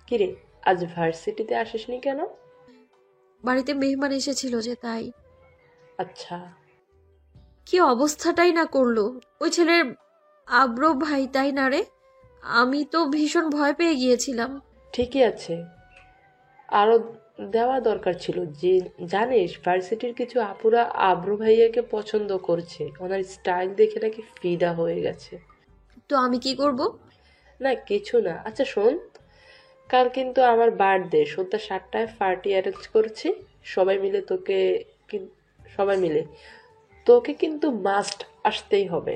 S9: কিরে, আজ ভার্সিটিতে আসিসনি কেন?
S3: বাড়িতে মেহমান এসেছিল যে, তাই।
S9: আচ্ছা।
S3: কি অবস্থাটাই না করলো ওই ছেলের। আব্র ভাই, তাই না রে? আমি তো ভীষণ ভয় পেয়ে গিয়েছিলাম।
S9: ঠিকই আছে, আরো দেওয়া দরকার ছিল। যে জানিস, ভার্সিটির কিছু আপুরা আব্রু ভাইয়াকে পছন্দ করছে। ওনার স্টাইল দেখে নাকি ফিদা হয়ে গেছে।
S3: তো আমি কি করব?
S9: না, কিছু না। আচ্ছা শোন, কাল কিন্তু আমার বার্থডে। সন্ধ্যা 7টায় পার্টি অ্যারেঞ্জ করছি। সবাই মিলে তোকে কিন্তু মাস্ট আসতেই হবে।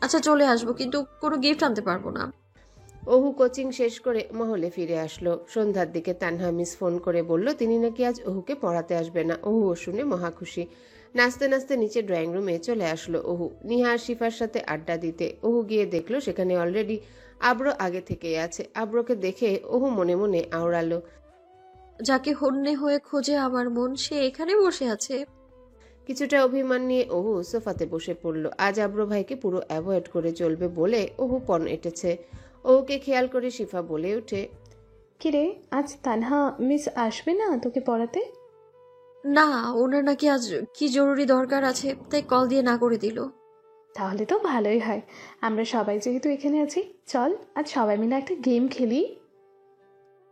S3: আচ্ছা, চলে আসবো, কিন্তু কোনো গিফট আনতে পারবো না।
S4: ওহু কোচিং শেষ করে মহলে ফিরে আসলো। সন্ধ্যার দিকে তানহা মিস ফোন করে বলল তিনি নাকি আজ ওহুকে পড়াতে আসবে না। ওহু শুনে মহা খুশি। নাচতে নাচতে নিচে ড্রয়িং রুমে চলে আসলো ওহু, নিহা আর শিফার সাথে আড্ডা দিতে। ওহু গিয়ে দেখলো সেখানে অলরেডি আব্র আগে থেকেই আছে। আব্রকে দেখে ওহু মনে মনে আওড়ালো,
S3: যাকে হন্যে হয়ে খোঁজে আমার মন, সে এখানে বসে আছে।
S4: কিছুটা অভিমান নিয়ে ওহু সোফাতে বসে পড়ল। আজ আব্র ভাইকে পুরো অ্যাভয়েড করে চলবে বলে ওহু পণ এঁটেছে। ওকে খেয়াল করে শিফা বলে ওঠে,
S10: কিরে, আজ তানহা মিস আসবে না তোকে পড়াতে?
S3: না, ওনার নাকি আজ কি জরুরি দরকার আছে, তাই কল দিয়ে না করে দিল।
S10: তাহলে তো ভালোই হয়। আমরা সবাই যেহেতু এখানে আছি, চল আজ সবাই মিলে একটা গেম খেলি।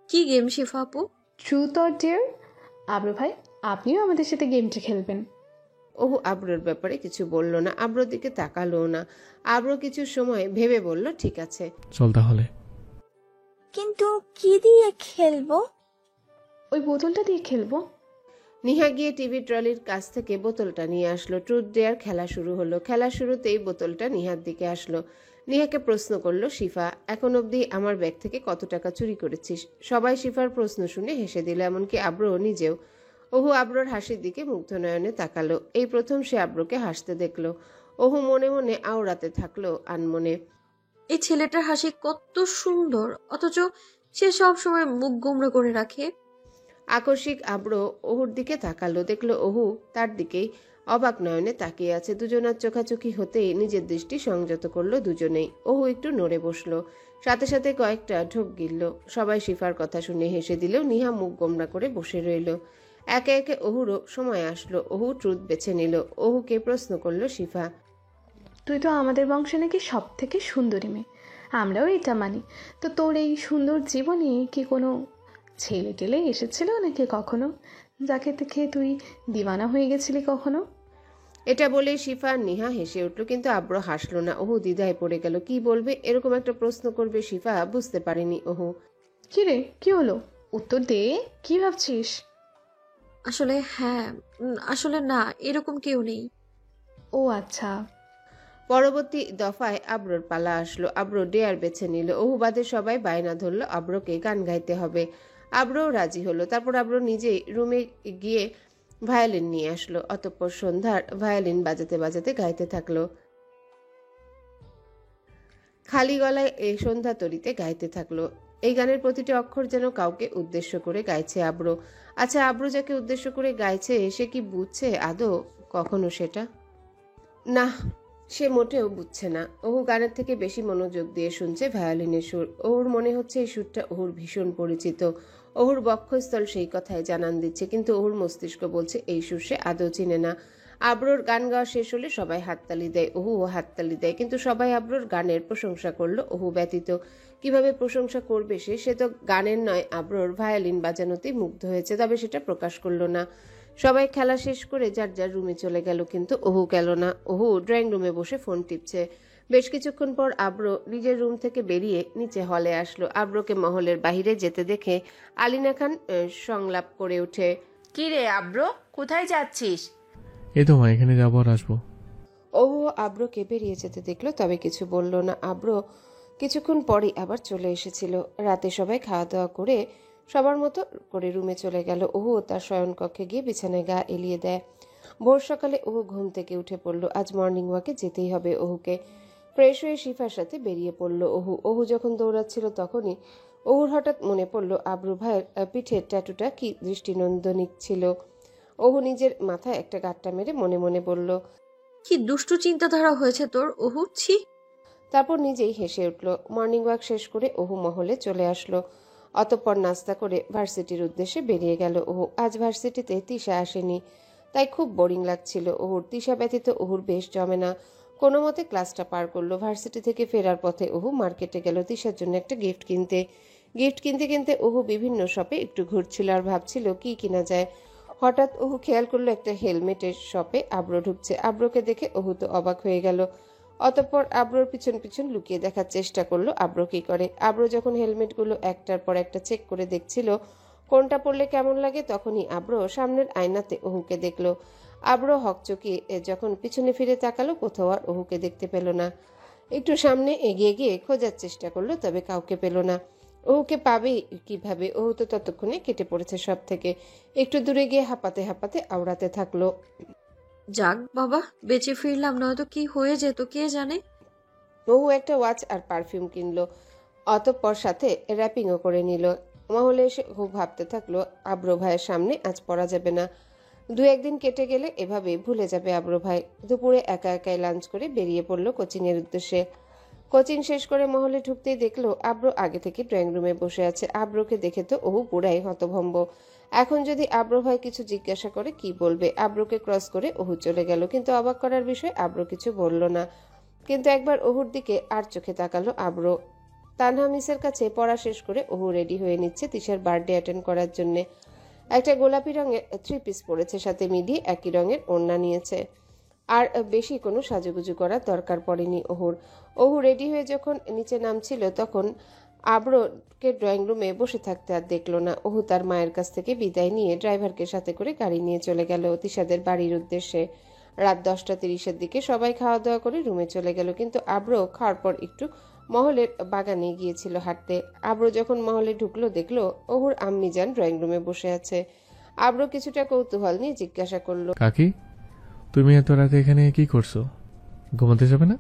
S3: কি গেম শিফা আপু?
S10: Truth or dare. আব্রু ভাই, আপনিও আমাদের সাথে গেমটা খেলবেন।
S4: ওহু আব্রোর ব্যাপারে কিছু বলল না, আব্রোর দিকে তাকালো না। আব্রো কিছু সময় ভেবে বলল, ঠিক আছে।
S1: চল তাহলে।
S11: কিন্তু কি দিয়ে খেলবো?
S10: ওই বোতলটা দিয়ে খেলবো।
S4: নিহা গিয়ে টিভি ট্রলির কাছ থেকে বোতলটা নিয়ে আসলো। ট্রুথ ডেয়ার খেলা শুরু হলো। খেলা শুরুতেই বোতলটা নিহার দিকে আসলো। নিহাকে প্রশ্ন করলো, শিফা, এখন অবধি আমার ব্যাগ থেকে কত টাকা চুরি করেছিস? সবাই শিফার প্রশ্ন শুনে হেসে দিল, এমনকি আব্রো নিজেও। ওহু আব্রোর হাসির দিকে মুগ্ধ নয়নে তাকালো। এই প্রথম সে আব্রোকে হাসতে দেখলো। ওহু মনে মনে আওড়াতে থাকলো আনমনে,
S3: এই ছেলেটার হাসি কত সুন্দর, অথচ সে সব সময় মুখ গোমড়া করে রাখে।
S4: আকস্মিক আব্রো ওহুর দিকে তাকালো, দেখলো ওহু তার দিকেই অবাক নয়নে তাকিয়ে আছে। দুজনার চোখাচোখি হতেই নিজের দৃষ্টি সংযত করলো দুজনেই। ওহু একটু নড়ে বসলো, সাথে সাথে কয়েকটা ঢোক গিলল। সবাই শিফার কথা শুনে হেসে দিলেও নিহা মুখ গোমড়া করে বসে রইল। একে একে ওহুরও সময় আসলো। ওহু ট্রুথ বেছে নিল। ওহুকে প্রশ্ন করলো শিফা,
S10: তুই তো আমাদের বংশে নাকি সব থেকে সুন্দরী মেয়ে, আমরাও এটা মানি। তো তোর এই সুন্দর জীবনে কি কোনো ছেলে টেলে এসেছিল নাকি কখনো, যাকে দেখে তুই দিওয়ানা হয়ে গেছিলি কখনো?
S4: এটা বলেই শিফা আর নিহা হেসে উঠল, কিন্তু আব্রো হাসলো না। ওহু দ্বিধায় পড়ে গেল, কি বলবে। এরকম একটা প্রশ্ন করবে শিফা বুঝতে পারেনি ওহু।
S10: কি রে, কি হলো? উত্তর দে, কি ভাবছিস?
S3: আসলে হ্যাঁ, আসলে না, এরকম কেউ নেই।
S10: ও আচ্ছা।
S4: পরবর্তী দফায় আব্রোর পালা আসলো। আব্রো ডেয়ার বেছে নিল। ওহু বাদে সবাই বায়না ধরলো আব্রোকে গান গাইতে হবে। আব্রোও রাজি হলো। তারপর আব্রো নিজেই রুমে গিয়ে ভায়োলিন নিয়ে আসলো। অতঃপর সন্ধ্যার ভায়োলিন বাজাতে বাজাতে গাইতে থাকলো। খালি গলায় এই সন্ধ্যা তরিতে গাইতে থাকলো। এই গানের প্রতিটি অক্ষর যেন কাউকে উদ্দেশ্য করে গাইছে আব্রো। আচ্ছা, আব্রো যাকে উদ্দেশ্য করে গাইছে সে কি বুঝছে আদৌ কখনো সেটা? না, সে মোটেও বুঝছে না। ওহু গানের থেকে বেশি মনোযোগ দিয়ে শুনছে ভায়োলিনের সুর। ওর মনে হচ্ছে এই সুরটা ওর ভীষণ পরিচিত। ওহুর বক্ষস্থল সেই কথায় জানান দিচ্ছে, কিন্তু ওহুর মস্তিষ্ক বলছে এই সুর সে আদৌ চিনে না। আব্রোর গান গাওয়া শেষ হলে সবাই হাততালি দেয়, ওহুও হাততালি দেয়, কিন্তু সবাই আব্রোর গানের প্রশংসা করলো, ওহু ব্যতীত। কিভাবে প্রশংসা করবে সে তো গানের নয়, আব্রোর ভায়োলিন বাজানোতেই মুগ্ধ হয়েছে, তবে সেটা প্রকাশ করলো না। সবাই খেলা শেষ করে যার যার রুমে চলে গেল, কিন্তু ওহু গেল না। ওহু ড্রয়িং রুমে বসে ফোন টিপছে। বেশ কিছুক্ষণ পর আব্রো নিজের রুম থেকে বেরিয়ে নিচে হলে আসলো। আব্রোকে মহলের বাহিরে যেতে দেখে আলিনা খান সংলাপ করে ওঠে,
S5: কি রে আব্রো, কোথায় যাচ্ছিস?
S1: এই তো মা, এখানে যাবো আর আসবো।
S4: ওহু আব্রোকে বেরিয়ে যেতে দেখলো, তবে কিছু বলল না। আব্রো কিছুক্ষণ পরেই আবার চলে এসেছিল। রাতে সবাই খাওয়া দাওয়া করে সবার মতো করে রুমে চলে গেল। ওহু তার শয়নকক্ষে গিয়ে বিছানায় গা এলিয়ে দেয়। ভোর সকালে ওহু ঘুম থেকে উঠে পড়ল। আজ মর্নিং ওয়াকে যেতেই হবে ওহুকে। ফ্রেশ হয়ে শিফার সাথে বেরিয়ে পড়ল ওহু যখন দৌড়াচ্ছিল তখনই ওহুর হঠাৎ মনে পড়ল আব্রু ভাইয়ের পিঠের ট্যাটুটা কি দৃষ্টিনন্দনিক ছিল। ওহু নিজের মাথায় একটা গাঁটটা মেরে মনে মনে বলল,
S3: কি দুষ্টু চিন্তাধারা হয়েছে তোর ওহু, ছি।
S4: তারপর নিজেই হেসে উঠল। মর্নিং ওয়াক শেষ করে ওহু মহলে চলে আসলো। অতঃপর নাস্তা করে ভার্সিটির উদ্দেশ্যে বেরিয়ে গেল ওহু। আজ ভার্সিটিতে তিশা আসেনি, তাই খুব বোরিং লাগছিল ওহুর। তিশা ব্যতীত ওহুর বেশ জমে না। কোনো মতে ক্লাসটা পার করলো। ভার্সিটি থেকে ফেরার পথে ওহু মার্কেটে গেল তিশার জন্য একটা গিফট কিনতে। গিফট কিনতে কিনতে ওহু বিভিন্ন শপে একটু ঘুরছিল আর ভাবছিল কি কিনা যায়। হঠাৎ ওহু খেয়াল করলো একটা হেলমেটের শপে আব্রো ঢুকছে। আব্রোকে দেখে ওহু তো অবাক হয়ে গেল। অতঃপর আব্রোর পিছন পিছন লুকিয়ে দেখার চেষ্টা করলো আব্রো কি করে। আব্রো যখন হেলমেটগুলো একটার পর একটা চেক করে দেখছিল কোনটা পরলে কেমন লাগে, তখনই আব্রো সামনের আয়নাতে ওহুকে দেখলো। আব্রো হকচকিয়ে যখন পিছনে ফিরে তাকালো, কোথাও আর ওহুকে দেখতে পেল না। একটু সামনে এগিয়ে গিয়ে খোঁজার চেষ্টা করলো, তবে কাউকে পেল না। ওহুকে পাবে কিভাবে? ওহু তো ততক্ষণে কেটে পড়েছে সব থেকে। একটু দূরে গিয়ে হাঁপাতে হাঁপাতে আওড়াতে থাকলো,
S3: যাক বাবা, বেঁচে ফিরলাম, নয়তো কি হয়ে যেত কে জানে।
S4: ওহু একটা ওয়াচ আর পারফিউম কিনলো, অতঃপর সাথে র্যাপিংও করে নিল। মহলে এসে ওহু ভাবতে থাকলো আব্রো ভাইয়ের সামনে আজ পড়া যাবে না। দু একদিন কেটে গেলে এভাবে ভুলে যাবে আব্রো ভাই। দুপুরে একা একাই লাঞ্চ করে বেরিয়ে পড়লো কোচিং এর উদ্দেশ্যে। কোচিং শেষ করে মহলে ঢুকতেই দেখলো আব্রো আগে থেকে ড্রয়িং রুমে বসে আছে। আব্রোকে দেখে তো ওহু পুরাই হতভম্ব। এখন যদি আব্রো ভাই কিছু জিজ্ঞাসা করে কি বলবে? আব্রোকে ক্রস করে ওহু চলে গেল, কিন্তু অবাক করার বিষয় আব্রো কিছু বলল না। কিন্তু একবার ওহুর দিকে আর চোখে তাকালো আব্রো। তানহা মিসের কাছে পড়া শেষ করে ওহু রেডি হয়ে নিচ্ছে তিশার বার্থডে অ্যাটেন্ড করার জন্য। একটা গোলাপি রঙের 3 পিস পরেছে, সাথে মিডিয়ে একই রঙের ওড়না নিয়েছে। আর বেশি কোনো সাজুগুজু করার দরকার পড়েনি ওহুর। ওহু রেডি হয়ে যখন নিচে নামছিল তখন আব্রোকে ড্রয়িং রুমে বসে থাকতে আর দেখলো না। ওহু তার মায়ের কাছ থেকে বিদায় নিয়ে ড্রাইভারকে সাথে করে গাড়ি নিয়ে চলে গেল তিশাদের বাড়ির উদ্দেশ্যে। রাত 10টা 30-এর দিকে সবাই খাওয়া দাওয়া করে রুমে চলে গেল, কিন্তু আব্রো খাওয়ার পর একটু মহলের বাগানে গিয়েছিল হাঁটতে। আব্রো যখন মহলে ঢুকলো দেখলো ওহুর আম্মি যান ড্রয়িং রুমে বসে আছে। আব্রো কিছুটা কৌতূহল নিয়ে জিজ্ঞাসা করলো,
S1: কাকি, তুমি এত রাতে এখানে কি করছো? ঘুমাতে যাবে না?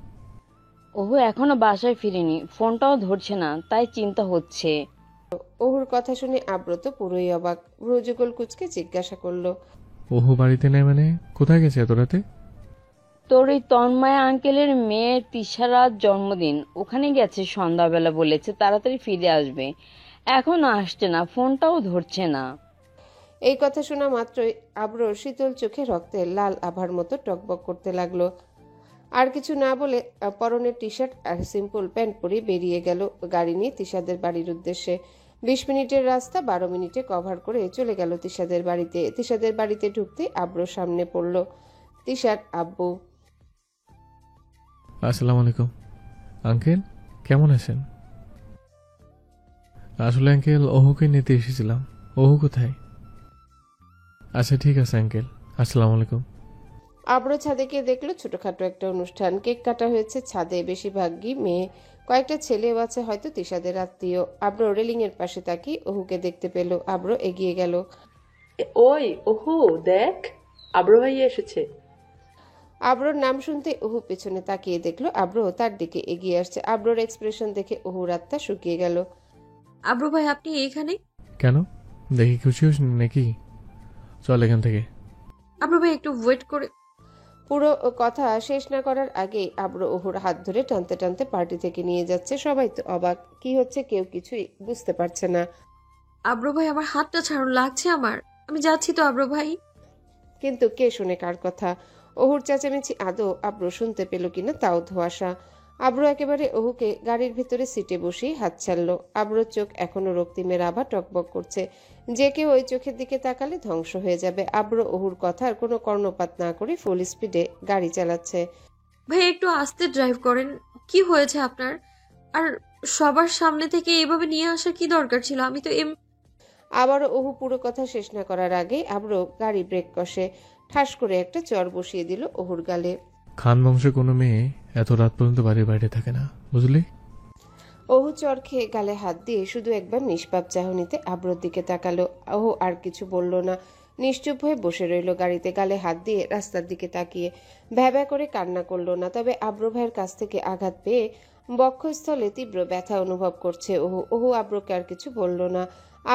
S8: ওহু এখনো বাসায় ফিরেনি, ফোনটাও ধরছে না, তাই চিন্তা হচ্ছে।
S4: ওহুর কথা শুনে আব্রো তো পুরোই অবাক। ভ্রুযুগল কুচকে জিজ্ঞাসা করলো,
S1: ওহু বাড়িতে নেই মানে? কোথায় গেছে এত রাতে?
S8: তোর ওই তন্ময় আঙ্কেলের মেয়ের তিশারার জন্মদিন, ওখানে গেছে, সন্ধ্যাবেলা বলেছে তাড়াতাড়ি ফিরে আসবে, এখনো আসছে না, ফোনটাও ধরছে না।
S4: এই কথা শোনা মাত্রই আব্রোর শীতল চোখে রক্তের লাল আভার মতো টকবক করতে লাগলো। আর কিছু না বলে পরনের টি শার্ট আর সিম্পল প্যান্ট পরে বেরিয়ে গেল গাড়ি নিয়ে তিশাদের বাড়ির উদ্দেশ্যে। 20 মিনিটের রাস্তা 12 মিনিটে কভার করে চলে গেল তিশাদের বাড়িতে। তিশাদের বাড়িতে ঢুকতে আব্রোর সামনে পড়ল তিশার আব্বু।
S1: আসসালামু আলাইকুম আঙ্কেল, কেমন আছেন? আসলে আঙ্কেল ওহুকে নিতে এসেছিলাম। ওহু কোথায়? আচ্ছা ঠিক আছে আঙ্কেল, আসসালামু আলাইকুম।
S4: আব্রো ছাদে গিয়ে দেখলো ছোটখাটো একটা অনুষ্ঠান, কেক কাটা হয়েছে ছাদে, বেশিরভাগই মেয়ে, কয়েকটা ছেলেও আছে, হয়তো তিশাদের আত্মীয়। আব্রো রেলিং এর পাশে তাকিয়ে ওহুকে দেখতে পেল। আব্রো এগিয়ে গেল,
S9: ওই ওহু দেখ, আব্রো ভাইয়া এসেছে।
S4: আব্রোর নাম শুনতে ওহু পেছনে তাকিয়ে দেখলো আব্রো তার দিকে এগিয়ে আসছে। আব্রোর এক্সপ্রেশন দেখে ওহুর আত্মা শুকিয়ে গেল।
S3: আব্রু ভাই, আপনি এখানে?
S1: কেন, দেখি খুশি হস নাকি? চল এখান থেকে।
S3: আব্রু ভাই একটু ওয়েট করে।
S4: পুরো কথা শেষ না করার আগেই আব্রো ওহুর হাত ধরে টানতে টানতে পার্টি থেকে নিয়ে যাচ্ছে। সবাই তো অবাক, কি হচ্ছে কেউ কিছুই বুঝতে পারছে না।
S3: আব্র ভাই আমার হাতটা ছাড়ুন, লাগছে আমার। আমি যাচ্ছি তো আব্র ভাই।
S4: কিন্তু কে শুনে কার কথা? অহুর চেঁচামেচি আদৌ আব্র শুনতে পেল কিনা তাও ধোঁয়াশা। আব্র একেবারে অহুকে গাড়ির ভিতরে সিটে বসিয়ে হাত ছাড়ল। আব্রর চোখ এখনো রক্তিমের আভা টকবক করছে। যে কেউ ওই চোখের দিকে তাকালে ধ্বংস হয়ে যাবে। আব্র অহুর কথার কোনো কর্ণপাত না করে ফুল স্পিডে গাড়ি চালাচ্ছে।
S3: ভাই একটু আস্তে ড্রাইভ করেন। কি হয়েছে আপনার? আর সবার সামনে থেকে এভাবে নিয়ে আসার কি দরকার ছিল? আমি তো
S4: আবারও অহু পুরো কথা শেষ না করার আগে আব্র গাড়ি ব্রেক কষে ঠাস করে একটা চর বসিয়ে দিল অহুর গালে।
S1: খান বংশের কোনো মেয়ে এত রাত পর্যন্ত বাড়ির বাইরে থাকে না, বুঝলি?
S4: অহু চর খেয়ে গালে হাত দিয়ে শুধু একবার নিষ্পাপ চাহনিতে আব্রর দিকে তাকালো। অহু আর কিছু বলল না, নিশ্চুপ হয়ে বসে রইল গাড়িতে, গালে হাত দিয়ে রাস্তার দিকে তাকিয়ে। ভ্যাভ্যা করে কান্না করলো না, তবে আব্র ভাইয়ের কাছ থেকে আঘাত পেয়ে বক্ষস্থলে তীব্র ব্যথা অনুভব করছে অহু। অহু আব্রকে আর কিছু বলল না।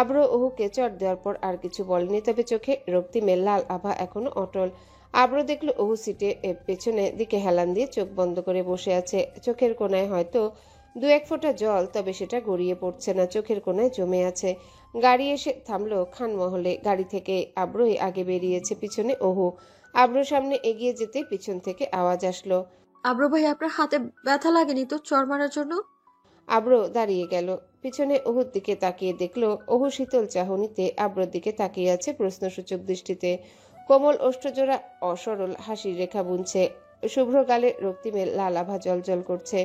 S4: আব্র অহুকে চর দেওয়ার পর আর কিছু বলেনি, তবে চোখে রক্তিমের লাল আভা এখনো অটল। আব্র দেখলো অহু সিটে পেছনে দিকে হেলান দিয়ে চোখ বন্ধ করে বসে আছে। চোখের কোণায় হয়তো দু এক ফোঁটা জল, তবে সেটা গড়িয়ে পড়ছে না, চোখের কোণায় জমে আছে। গাড়ি এসে থামলো খানমহলে। গাড়ি থেকে আব্রই আগে বেরিয়েছে, পিছনে অহু। আব্র সামনে এগিয়ে যেতে পিছন থেকে আওয়াজ আসলো,
S3: আব্র ভাই আপনার হাতে ব্যথা লাগেনি তো চড় মারার জন্য?
S4: আব্র দাঁড়িয়ে গেল। পিছনে অহুর দিকে তাকিয়ে দেখলো অহু শীতল চাহনিতে আব্রর দিকে তাকিয়ে আছে প্রশ্নসূচক দৃষ্টিতে। কোমল ওষ্ঠজোড়া অসরল হাসির রেখা বুনছে। শুভ্র গালে রক্তিমের লাল আভা জলজল করছে।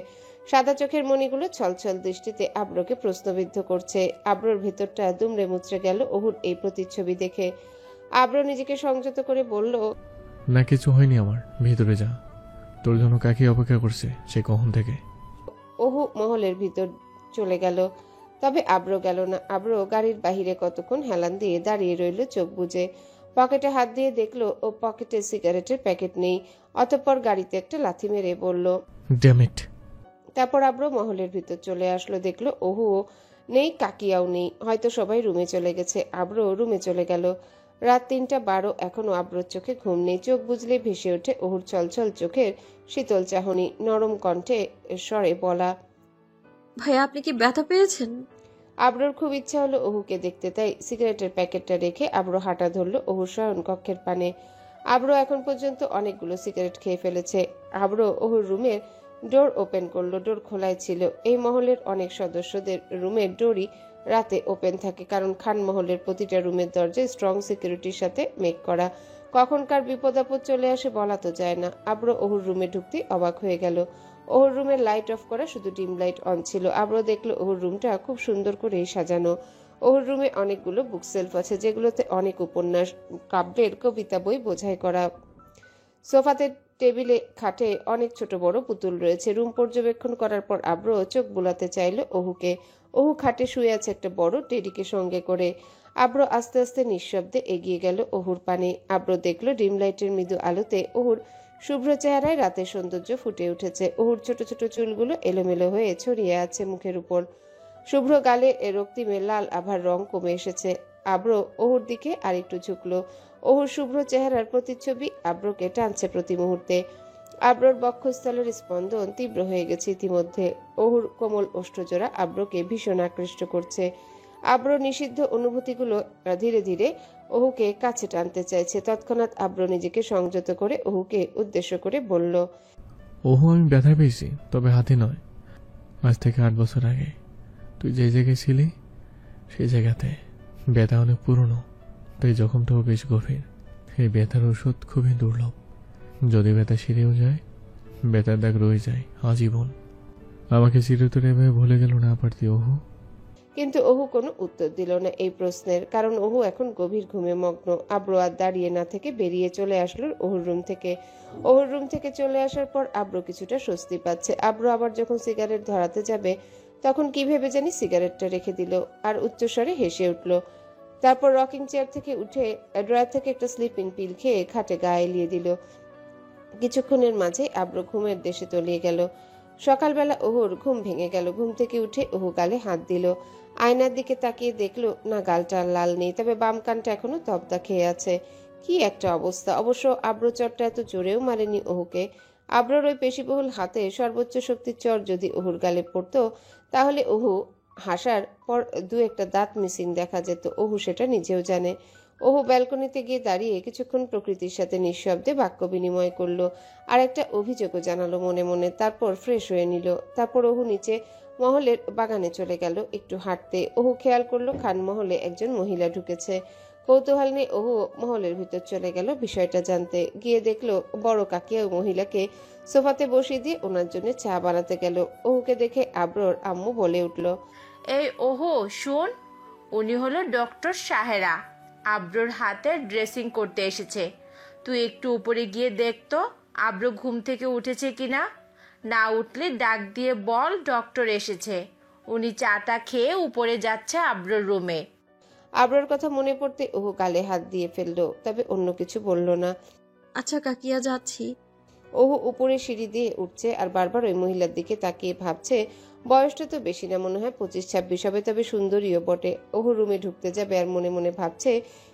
S4: সাদা চোখের মণিগুলো ছলছল দৃষ্টিতে আব্রকে প্রশ্নবিদ্ধ করছে। আব্রর ভিতরটা দুমড়ে মুচড়ে গেল অহুর এই প্রতিচ্ছবি দেখে। আব্র নিজেকে সংযত করে বলল,
S1: না কিছু হয়নি আমার, ভিতরে যা। তোর জন্য কাকি অপেক্ষা করছে সে কখন থেকে।
S4: অহু মহলের ভিতর চলে গেল, তবে আব্র গেল না। আব্র গাড়ির বাহিরে কতক্ষণ হেলান দিয়ে দাঁড়িয়ে রইল চোখ বুজে। পকেটে হাত দিয়ে দেখলো ও পকেটে সিগারেটের প্যাকেট নেই। অতঃপর গাড়িতে একটা লাথি মেরে বলল,
S1: ড্যাম ইট।
S4: তারপর আব্র মহলের ভিতর চলে আসলো। দেখলো অহুও নেই, কাকিয়াও নেই, হয়তো সবাই রুমে চলে গেছে। আব্র রুমে চলে গেল। রাত 3:12, এখনো আব্রর চোখে ঘুম নেই। চোখ বুঝলে ভেসে ওঠে অহুর ছলছল চোখের শীতল চাহনি। নরম কণ্ঠে স্বরে বলা,
S3: ভাইয়া আপনি কি ব্যথা পেয়েছেন?
S4: আব্রর খুব ইচ্ছা হলো অহুকে দেখতে, তাই সিগারেটের প্যাকেটটা রেখে আব্র হাঁটা ধরল অহুর শয়ন কক্ষের পানে। আব্র এখন পর্যন্ত অনেকগুলো সিগারেট খেয়ে ফেলেছে। আব্র অহুর রুমের ডোর ওপেন করলো। ডোর খোলাই ছিল। এই মহলের অনেক সদস্যদের রুমের ডোরই রাতে ওপেন থাকে, কারণ খান মহলের প্রতিটা রুমের দরজা স্ট্রং সিকিউরিটির সাথে মেক করা। কখনকার বিপদ আপদ চলে আসে বলা তো যায় না। আব্র অহুর রুমে ঢুকতে অবাক হয়ে গেল। ওর রুমের লাইট অফ করা, শুধু ডিম লাইট অন ছিল। আব্র দেখলো ওর রুমটা খুব সুন্দর করে সাজানো। ওর রুমে অনেকগুলো বুকসেলফ আছে, যেগুলোতে অনেক উপন্যাস, কাব্যের, কবিতা বই বোঝাই করা। সোফাতে, টেবিলে, খাটে অনেক ছোট বড় পুতুল রয়েছে। রুম পর্যবেক্ষণ করার পর আব্র চোখ বুলাতে চাইলো অহুকে। অহু খাটে শুয়ে আছে একটা বড় টেডিকে সঙ্গে করে। আব্র আস্তে আস্তে নিঃশব্দে এগিয়ে গেল অহুর পানে। আব্র দেখলো ডিম লাইটের মৃদু আলোতে অহুর শুভ্র চেহারায় রাতের সৌন্দর্য ফুটে উঠেছে। অহুর ছোট ছোট চুলগুলো এলোমেলো হয়ে ছড়িয়ে আছে মুখের উপর। শুভ্র গালে রক্তিমের লাল আভার রং কমে এসেছে। আব্র অহুর দিকে আরেকটু ঝুঁকলো। অহুর শুভ্র চেহারার প্রতিচ্ছবি আব্রকে টানছে প্রতি মুহূর্তে। আব্রর বক্ষস্থলের স্পন্দন তীব্র হয়ে গেছে ইতিমধ্যে। অহুর কোমল ওষ্ঠজোড়া আব্রকে ভীষণ আকৃষ্ট করছে। আব্র নিষিদ্ধ অনুভূতিগুলো ধীরে ধীরে অহুকে কাছে টানতে চাইছে। তৎক্ষণাৎ আব্র নিজেকে সংযত করে অহুকে উদ্দেশ্য করে বলল,
S1: ওহো আমি ব্যথা পেয়েছি, তবে হাতে নয়। আজ থেকে 8 বছর আগে তুই যে জায়গায় ছিলি সেই জায়গাতে। ব্যথা অনেক পুরনো, তাই জখমটাও বেশ গভীর। এই ব্যথার ওষুধ খুবই দুর্লভ। যদি ব্যথা সেরেও যায়, ব্যথার দাগ রয়ে যায় আজীবন। আমাকে চিরতরে এভাবে ভুলে গেল না পারতি ওহো।
S4: কিন্তু অহু কোনো উত্তর দিল না এই প্রশ্নের, কারণ অহু এখন গভীর ঘুমে মগ্ন। আব্র আর দাঁড়িয়ে না থেকে বেরিয়ে চলে আসলো অহুর রুম থেকে। অহুর রুম থেকে চলে আসার পর আব্র কিছুটা স্বস্তি পাচ্ছে। আব্র আবার যখন সিগারেট ধরাতে যাবে, তখন কি ভেবে জানি সিগারেটটা রেখে দিল আর উচ্চস্বরে হেসে উঠল। তারপর রকিং চেয়ার থেকে উঠে ড্রয়ার থেকে একটা স্লিপিং পিল খেয়ে খাটে গায়ে এলিয়ে দিল। কিছুক্ষণের মাঝে আব্র ঘুমের দেশে তলিয়ে গেল। সকালবেলা অহুর ঘুম ভেঙে গেল। ঘুম থেকে উঠে অহু গালে হাত দিল। আয়নার দিকে তাকিয়ে দেখলো না, গালটা লাল নেই, তবে বাম কানটা এখনো তবদা খেয়ে আছে। কি একটা অবস্থা! অবশ্য আব্র চরটা এত জোরেও মারেনি অহুকে। আব্রর ওই পেশিবহুল হাতে সর্বোচ্চ শক্তির চর যদি অহুর গালে পড়তো, তাহলে অহু হাসার পর দু একটা দাঁত মিসিং দেখা যেত। ওহু সেটা নিজেও জানে। ওহু ব্যালকনিতে গিয়ে দাঁড়িয়ে কিছুক্ষণ প্রকৃতির সাথে নিঃশব্দে বাক্য বিনিময় করলো, আর একটা অভিযোগও জানালো মনে মনে। তারপর ফ্রেশ হয়ে নিল। তারপর ওহু নিচে মহলের বাগানে চলে গেল একটু হাঁটতে। ওহু খেয়াল করলো খানমহলে একজন মহিলা ঢুকেছে। কৌতূহল নিয়ে ওহু মহলের ভিতর চলে গেল বিষয়টা জানতে। গিয়ে দেখলো বড় কাকিয়া ওই মহিলাকে সোফাতে বসিয়ে দিয়ে ওনার জন্য চা বানাতে গেল। ওহুকে দেখে আব্রোর আম্মু বলে উঠল,
S5: এই ওহো শোন, উনি হলো ডক্টর সাহেরা, আব্রোর হাতে ড্রেসিং করতে এসেছে। তুই একটু উপরে গিয়ে দেখতো আব্রো ঘুম থেকে উঠেছে কিনা। না উঠলে ডাক দিয়ে বল ডক্টর এসেছে। উনি চাটা খেয়ে উপরে যাচ্ছে আব্রোর রুমে।
S4: আব্রোর কথা মনে পড়তে ওহু গালে হাত দিয়ে ফেললো, তবে অন্য কিছু বলল না।
S3: আচ্ছা কাকিয়া, যাচ্ছি।
S4: ওহু উপরে সিঁড়ি দিয়ে উঠছে আর বারবার ওই মহিলার দিকে তাকিয়ে ভাবছে, বয়সটা তো বেশি না, মনে হয় 25-26 হবে, তবে সুন্দরীও বটে। ওহু রুমে ঢুকতে যাবে আর মনে মনে ভাবছে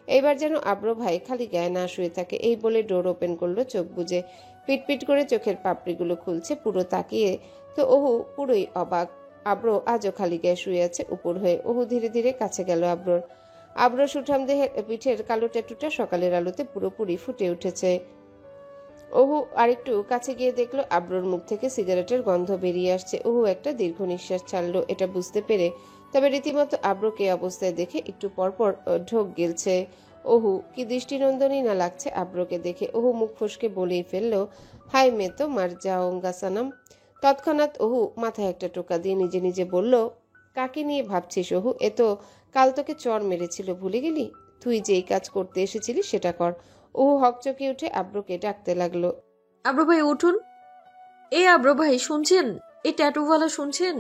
S4: এইবার যেন আব্রো ভাই খালি গায়ে না শুয়ে থাকে। এই বলে ডোর ওপেন করলো চোখ বুজে। পিটপিট করে চোখের পাপড়িগুলো খুলছে। পুরো তাকিয়ে তো ওহু পুরোই অবাক। আব্রো আজও খালি গায়ে শুয়ে আছে উপর হয়ে। ওহু ধীরে ধীরে কাছে গেল আব্রোর। আব্রোর সুঠাম দেহের পিঠের কালো ট্যাটুটা সকালের আলোতে পুরোপুরি ফুটে উঠেছে। ওহু আরেকটু কাছে গিয়ে দেখলো আব্রোর মুখ থেকে সিগারেটের গন্ধ বেরিয়ে আসছে। ওহু একটা দীর্ঘ নিঃশ্বাস ছাড়লো এটা বুঝতে পেরে, তবে রীতিমতো আব্রোকে অবস্থায় দেখে একটু পরপর ঢোক গিলছে। ওহু কি দৃষ্টিনন্দনই না লাগছে আব্রোকে দেখে। ওহু মুখ ফসকে বলেই ফেললো, হাই মে তো মার যাওঙ্গা সানাম। তৎক্ষণাৎ ওহু মাথায় একটা টোকা দিয়ে নিজে নিজে বলল, কাকে নিয়ে ভাবছিস ওহু? এ তো কাল তোকে চর মেরেছিল, ভুলে গেলি? তুই যেই কাজ করতে এসেছিলি সেটা কর। ওহু হকচকে উঠে আব্রোকে ডাকতে লাগলো,
S3: আব্রো ভাই উঠুন। আব্রো ভাই শুনছেন? এই ট্যাটুওয়ালা শুনছেন?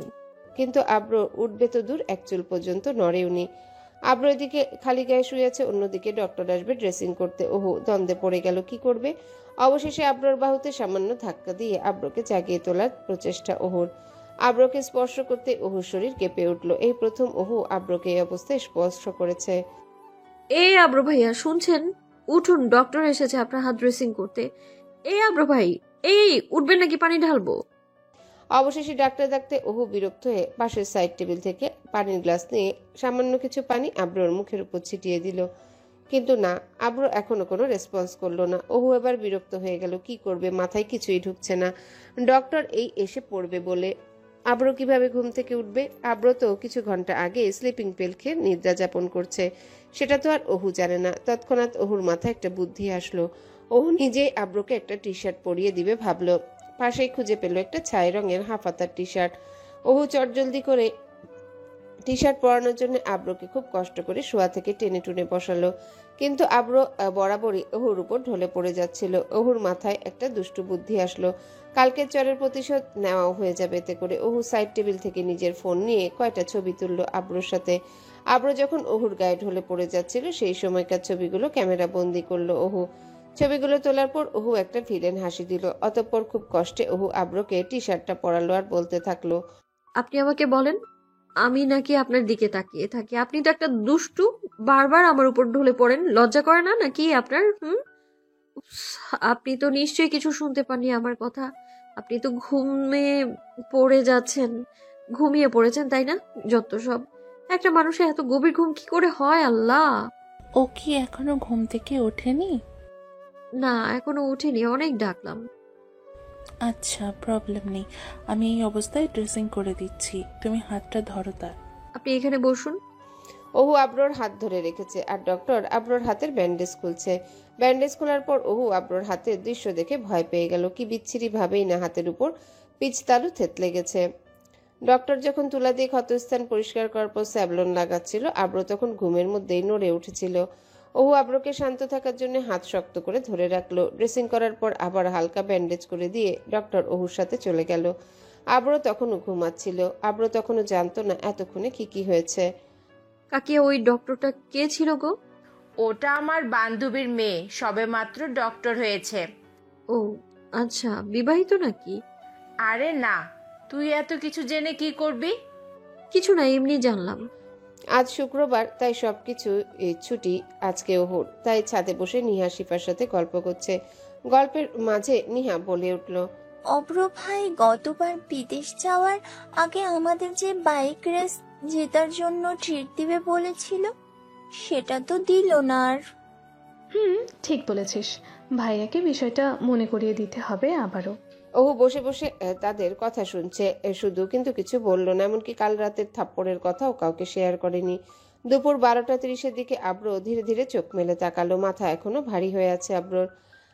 S4: কিন্তু আব্রো উঠবে তো দূর, এক চুল পর্যন্ত নড়েওনি। আব্রো এদিকে খালি গায়ে শুয়ে আছে, অন্যদিকে ডক্টর আসবে ড্রেসিং করতে। ওহু দ্বন্দ্বে পড়ে গেল, কি করবে। অবশেষে আব্রোর বাহুতে সামান্য ধাক্কা দিয়ে আব্রোকে জাগিয়ে তোলার প্রচেষ্টা ওহুর। আব্রোকে স্পর্শ করতে ওহুর শরীর কেঁপে উঠল। এই প্রথম ওহু আব্রোকে এই অবস্থায় স্পর্শ করেছে।
S3: আব্রো ভাইয়া শুনছেন? উঠুন, ডক্টর এসেছে আপনার হাত ড্রেসিং করতে। আব্রো ভাই, উঠবেন নাকি পানি ঢালবো?
S4: অবশেষে ডাক্তার ডাকতে ওহু বিরক্ত হয়ে পাশের সাইড টেবিল থেকে পানির গ্লাস নিয়ে সামান্য কিছু পানি আব্রোর মুখের উপর ছিটিয়ে দিল। কিন্তু না, আব্রো এখনো কোনো রেসপন্স করলো না। ওহু এবার বিরক্ত হয়ে গেল, কি করবে, মাথায় কিছুই ঢুকছে না। ডক্টর এই এসে পড়বে বলে আব্রো কিভাবে ঘুম থেকে উঠবে? আব্রো তো কিছু ঘন্টা আগে স্লিপিং পিল খেয়ে নিদ্রা যাপন করছে, সেটা তো আর ওহু জানে না। তৎক্ষণাৎ ওহুর মাথায় একটা বুদ্ধি আসলো। ওহু নিজেই আব্রোকে একটা টি শার্ট পরিয়ে দিবে ভাবলো। পাশেই খুঁজে পেল একটা ছাই রঙের হাফাতার টি শার্ট। ওহু চটজলদি করে টি শার্ট পরানোর জন্য আব্রোকে খুব কষ্ট করে শোয়া থেকে টেনে টুনে বসালো, কিন্তু আব্রো বরাবরই ওহুর উপর ঢলে পড়ে যাচ্ছিল। ওহুর মাথায় একটা দুষ্টু বুদ্ধি আসলো, কালকের চরের প্রতিশোধ নেওয়াও হয়ে যাবে এতে করে। ওহু সাইড টেবিল থেকে নিজের ফোন নিয়ে কয়টা ছবি তুললো আব্রোর সাথে। আব্রো যখন ওহুর গায়ে ঢলে পড়ে যাচ্ছিল সেই সময়কার ছবিগুলো ক্যামেরা বন্দি করলো ওহু। ছবিগুলো তোলার পর ওহু একটা ভিলেন হাসি দিল। অতঃপর খুব কষ্টে ওহু আব্রোকে টি শার্টটা পরালো আর বলতে থাকলো,
S3: আপনি আমাকে বলেন, আমি নাকি আপনার দিকে তাকিয়ে থাকি? আপনি তো একটা দুষ্টু, বারবার আমার উপর ঢলে পড়েন। লজ্জা করে না নাকি আপনার? আপনি তো নিশ্চয়ই কিছু শুনতে পাননি আমার কথা। আপনি তো ঘুমিয়ে পড়েছেন, তাই না? যত সব, একটা মানুষের এত গভীর ঘুম কি করে হয় আল্লাহ?
S12: ও কি এখনো ঘুম থেকে ওঠেনি?
S3: না, এখনো উঠেনি, অনেক ডাকলাম।
S12: আচ্ছা, প্রবলেম নেই, আমি এই অবস্থায় ড্রেসিং করে দিচ্ছি, তুমি হাতটা ধরো তার।
S3: আপনি এখানে বসুন।
S4: ওহু আব্রোর হাত ধরে রেখেছে আর ডক্টর আব্রোর হাতের ব্যান্ডেজ খুলছে। ব্যান্ডেজ খোলার পর ওহু আব্রোর হাতের দৃশ্য দেখে ভয় পেয়ে গেল। কি বিচ্ছিরি ভাবেই না হাতের উপর পিচতালু থেতলে গেছে। ডক্টর যখন তুলা দিয়ে ক্ষতস্থান পরিষ্কার করার পর স্যাভলন লাগাচ্ছিল, আব্রো তখন ঘুমের মধ্যেই নড়ে উঠেছিল। ওহু আব্রোকে শান্ত থাকার জন্য হাত শক্ত করে ধরে রাখলো। ড্রেসিং করার পর আবার হালকা ব্যান্ডেজ করে দিয়ে ডক্টর ওহুর সাথে চলে গেল। আব্রো তখনও ঘুমাচ্ছিল। আব্রো তখনও জানতো না এতক্ষণে কি হয়েছে।
S3: কাকিয়া, ওই ডক্টরটা কে ছিল গো?
S5: ওটা আমার বান্ধবীর মেয়ে, সবেমাত্র ডক্টর হয়েছে।
S3: ও আচ্ছা, বিবাহিত নাকি?
S5: আরে না, তুই এত কিছু জেনে কি করবি?
S3: কিছু না, এমনি জানলাম।
S4: আজ শুক্রবার, তাই সবকিছু ছুটি আজকে ওহুর। তাই ছাদে বসে নিহা শিফার সাথে গল্প করছে। গল্পের মাঝে নিহা বলে উঠল,
S11: অব্র ভাই গতবার বিদেশ যাওয়ার আগে আমাদের যে বাইক রেস জেতার জন্য ট্রিট দিবে বলেছিল, সেটা তো দিল না আর।
S10: ঠিক বলেছিস, ভাইয়াকে বিষয়টা মনে করিয়ে দিতে হবে আবারও।
S4: ওহু বসে বসে তাদের কথা শুনছে শুধু, কিন্তু কিছু বলল না। এমনকি কাল রাতের থাপ্পড়ের কথাও কাউকে শেয়ার করেনি। দুপুর 12:30-এর দিকে আব্র ধীরে ধীরে চোখ মেলে তাকালো। মাথা এখনো ভারী হয়ে আছে আব্রর।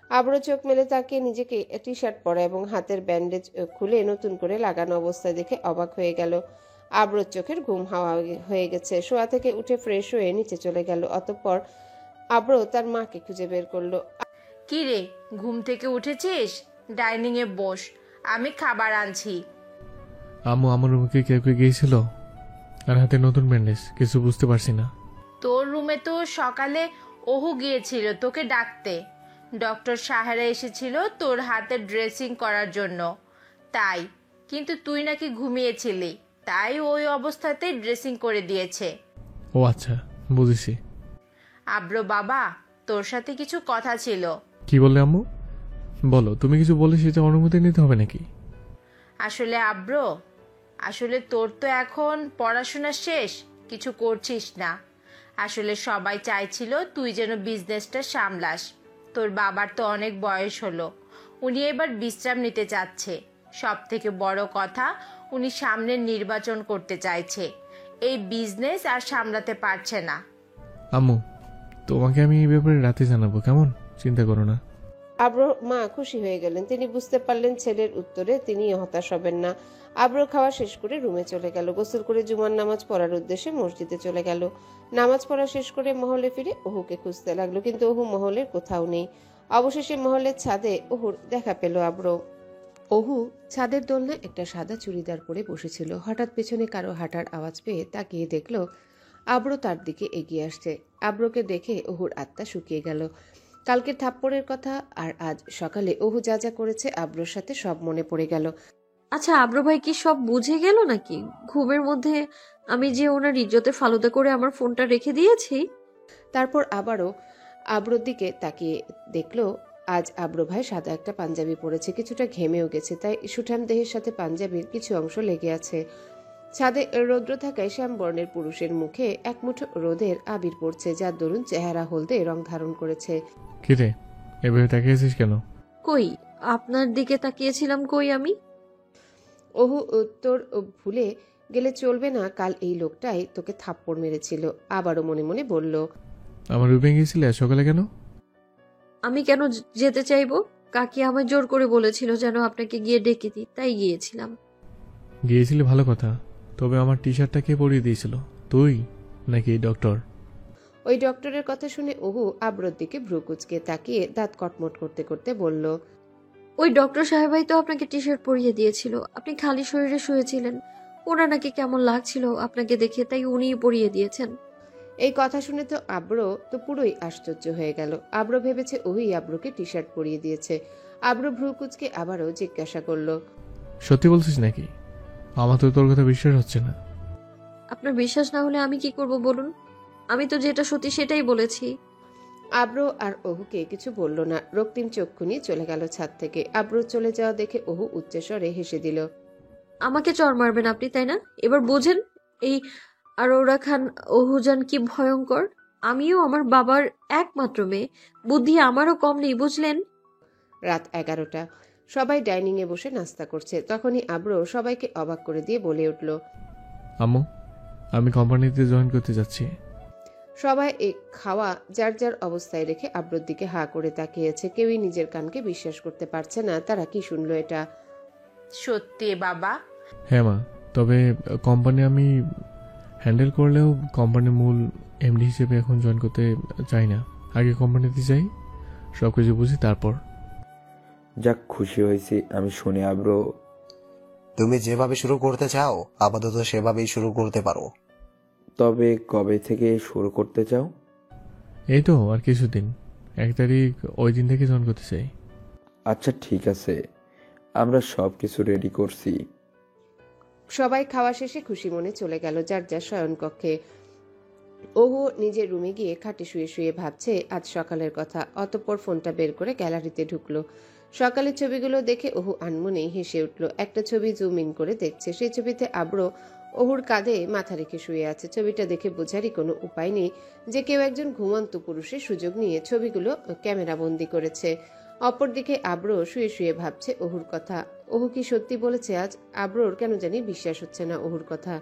S4: আব্র চোখ মেলে তাকিয়ে নিজেকে টি শার্ট পরা এবং হাতের ব্যান্ডেজ খুলে নতুন করে লাগানো অবস্থায় দেখে অবাক হয়ে গেল। আব্রর চোখের ঘুম হাওয়া হয়ে গেছে। শোয়া থেকে উঠে ফ্রেশ হয়ে নিচে চলে গেল। অতঃপর আব্র তার মাকে খুঁজে বের করলো।
S5: কি রে, ঘুম থেকে উঠেছিস? ডাইনিং এ বস, আমি খাবার আনছি।
S1: আম্মু আমার রুমে কেউ কেউ গিয়েছিল, আর হাতে নতুন ব্যান্ডেজ, কিছু বুঝতে পারছি না।
S5: তোর রুমে তো সকালে ওহু গিয়েছিল তোকে ডাকতে। ডক্টর সাহেরা এসেছিল তোর হাতে ড্রেসিং করার জন্য, তাই। কিন্তু তুই নাকি ঘুমিয়েছিলি, তাই ওই অবস্থাতেই ড্রেসিং করে দিয়েছে।
S1: ও আচ্ছা, বুঝেছি।
S5: আব্র বাবা, তোর সাথে কিছু কথা ছিল।
S1: কি বললে আম্মু? বলো, তুমি কিছু বলে সেটা অনুমতি নিতে হবে নাকি?
S5: আসলে আব্র, আসলে তোর তো এখন পড়াশোনা শেষ, কিছু করছিস না। আসলে সবাই চাইছিল তুই যেন বিজনেসটা সামলাস। তোর বাবার তো অনেক বয়স হলো, উনি এবার বিশ্রাম নিতে চাচ্ছে। সব থেকে বড় কথা, উনি সামনে নির্বাচন করতে চাইছে। এই বিজনেস আর সামলাতে পারছে না।
S1: আম্মু, তোমাকে আমি এই ব্যাপারে রাতে জানাবো, কেমন? চিন্তা করো না।
S4: আব্র মা খুশি হয়ে গেলেন। তিনি বুঝতে পারলেন ছেলের উত্তরে তিনি হতাশ হবেন না। আব্র খাওয়া শেষ করে রুমে চলে গেল। গোসল করে জুমার নামাজ পড়ার উদ্দেশ্যে মসজিদে চলে গেল। নামাজ পড়া শেষ করে মহলে ফিরে ওহুকে খুঁজতে লাগলো, কিন্তু ওহু মহলের কোথাও নেই। অবশেষে মহলের ছাদে ওহুর দেখা পেল আব্র। ওহু ছাদের দোলনায় একটা সাদা চুড়িদার পরে বসেছিল। হঠাৎ পেছনে কারো হাঁটার আওয়াজ পেয়ে তাকিয়ে দেখল আব্র তার দিকে এগিয়ে আসছে। আব্রকে দেখে ওহুর আত্মা শুকিয়ে গেল। কালকের থাপ্পড়ের কথা আর আজ সকালে ওহু যা যা করেছে আব্রর সাথে সব মনে পড়ে গেল।
S3: আচ্ছা, আব্র ভাই কি সব বুঝে গেল নাকি? ঘুমের মধ্যে আমি যে ওনার ইজ্জতে ফালুদা করে আমার ফোনটা রেখে দিয়েছি।
S4: তারপর আবারও আব্রর দিকে তাকিয়ে দেখলো আজ আব্র ভাই সাদা একটা পাঞ্জাবি পরেছে, কিছুটা ঘেমেও গেছে, তাই সুঠাম দেহের সাথে পাঞ্জাবির কিছু অংশ লেগে আছে। ছাদে রৌদ্র থাকায় শ্যামবর্ণের পুরুষের মুখে এক মুঠো রোদের আবির পড়ছে, যার দরুন চেহারা হলদে রং ধারণ করেছে।
S1: কিরে, এভাবে তাকিয়েছিস কেন?
S3: কই, আপনার দিকে তাকিয়েছিলাম। কই আমি?
S4: ওহু তোর ভুলে গেলে চলবে না, কাল এই লোকটাই তোকে থাপ্পড় মেরেছিল। আবারও মনে মনে বলল,
S1: আমার রুমে গিয়েছিলে সকালে কেন?
S3: আমি কেন যেতে চাইবো? কাকি আমায় জোর করে বলেছিল যেন আপনাকে গিয়ে ডেকে দিই, তাই গিয়েছিলাম।
S1: গিয়েছিলে ভালো কথা, তবে আমার টি শার্টটা কে পরিয়ে দিয়েছিল, তুই নাকি ডক্টর?
S4: ওই ডক্টরের কথা শুনে ওহু আব্রর দিকে ভ্রু কুচকে তাকিয়ে দাঁত কটমট করতে করতে বলল,
S3: ওই ডক্টর সাহেবাই তো আপনাকে টি শার্ট পরিয়ে দিয়েছিল। আপনি খালি শরীরে শুয়েছিলেন, ওনার নাকি কেমন লাগছিল আপনাকে দেখে, তাই উনিই পরিয়ে দিয়েছেন।
S4: এই কথা শুনে তো আব্র তো পুরোই আশ্চর্য হয়ে গেল। আব্র ভেবেছে ওই আব্রকে টি শার্ট পরিয়ে দিয়েছে। আব্র ভ্রু কুচকে আবারও জিজ্ঞাসা করল,
S1: সত্যি বলছিস নাকি? আমার তো তোর কথা বিশ্বাস হচ্ছে না।
S3: আপনার বিশ্বাস না হলে আমি কি করব বলুন? আমি তো যেটা সত্যি সেটাই বলেছি।
S4: আব্র আর ওহুকে কিছু বলল না, রক্তিম চক্ষু নিয়ে চলে গেল ছাদ থেকে। আব্র চলে যাওয়া দেখে ওহু উচ্চস্বরে হেসে দিল।
S3: আমাকে চড় মারবেন আপনি, তাই না? এবার বোঝেন এই আরোরা খান ওহুজান কি ভয়ঙ্কর। আমিও আমার বাবার একমাত্র মেয়ে, বুদ্ধি আমারও কম নেই, বুঝলেন?
S4: রাত 11টা, সবাই ডাইনিং এ বসে নাস্তা করছে। তখনই আব্র সবাইকে অবাক করে দিয়ে বলে উঠল,
S1: আম্মু, আমি কোম্পানিতে জয়েন করতে যাচ্ছি।
S4: সবাই এই খাওয়া যার যার অবস্থায় রেখে আব্রর দিকে হা করে তাকিয়েছে। কেউই নিজের কানকে বিশ্বাস করতে পারছে না তারা কি শুনলো এটা।
S5: সত্যি বাবা?
S1: হ্যাঁ মা, তবে কোম্পানি আমি হ্যান্ডেল করলেও কোম্পানির মূল এমডি হিসেবে এখন জয়েন করতে চাই না। আগে কোম্পানিতে যাই, সব কিছু বুঝি, তারপর।
S7: যাক, খুশি হয়েছি আমি শুনে আব্র।
S13: তুমি যেভাবে শুরু করতে চাও আপাতত সেভাবেই শুরু করতে পারো।
S7: তবে কবে থেকে শুরু করতে চাও?
S1: এই তো আর কিছুদিন, 1 তারিখ ওই দিন থেকে জয়েন করতে চাই।
S7: আচ্ছা ঠিক আছে, আমরা সব কিছু রেডি করছি।
S4: সবাই খাওয়া শেষে খুশি মনে চলে গেল যার যার শয়নকক্ষে। ওহু নিজের রুমে গিয়ে খাটে শুয়ে শুয়ে ভাবছে আজ সকালের কথা। অতঃপর ফোনটা বের করে গ্যালারিতে ঢুকলো। সকালের ছবিগুলো দেখে ওহু আনমনেই হেসে উঠল। একটা ছবি জুম ইন করে দেখছে। সেই ছবিতে আব্র ওহুর কাঁধে মাথা রেখে শুয়ে আছে। ছবিটা দেখে বোঝারই কোনো উপায় নেই যে কেউ একজন ঘুমন্ত পুরুষের সুযোগ নিয়ে ছবিগুলো ক্যামেরা বন্দি করেছে। অপরদিকে আব্র শুয়ে শুয়ে ভাবছে ওহুর কথা। ওহু কি সত্যি বলেছে আজ? আব্রোর কেন জানি বিশ্বাস হচ্ছে না ওহুর কথা।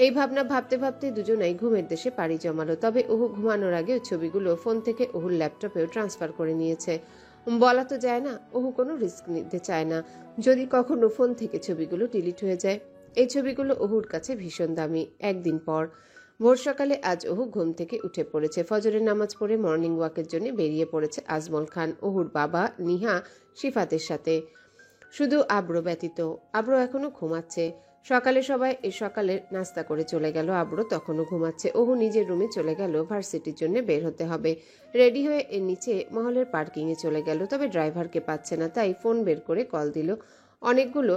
S4: এই ভাবনা ভাবতে ভাবতে দুজনাই ঘুমের দেশে পাড়ি জমালো। তবে ওহু ঘুমানোর আগে ছবিগুলো ফোন থেকে ওহুর ল্যাপটপেও ট্রান্সফার করে নিয়েছে। বলা তো যায় না, ওহু কোনো রিস্ক নিতে চায় না যদি কখনো ফোন থেকে ছবিগুলো ডিলিট হয়ে যায়। এই ছবিগুলো ওহুর কাছে ভীষণ দামি। একদিন পর ভোর সকালে আজ ওহু ঘুম থেকে উঠে পড়েছে। ফজরের নামাজ পড়ে মর্নিং ওয়াকের জন্য বেরিয়ে পড়েছে আজমল খান, ওহুর বাবা, নিহা, সিফাতের সাথে। শুধু আব্র ব্যতীত। আব্র এখনো ঘুমাচ্ছে। সকালে সবাই সকালের নাস্তা করে চলে গেল, আব্র তখনও ঘুমাচ্ছে। ওহু নিজের রুমে চলে গেল। ভার্সিটির জন্য বের হতে হবে। রেডি হয়ে নিচে মহলের পার্কিংয়ে চলে গেল। তবে ড্রাইভারকে পাচ্ছে না, তাই ফোন বের করে কল দিল অনেকগুলো,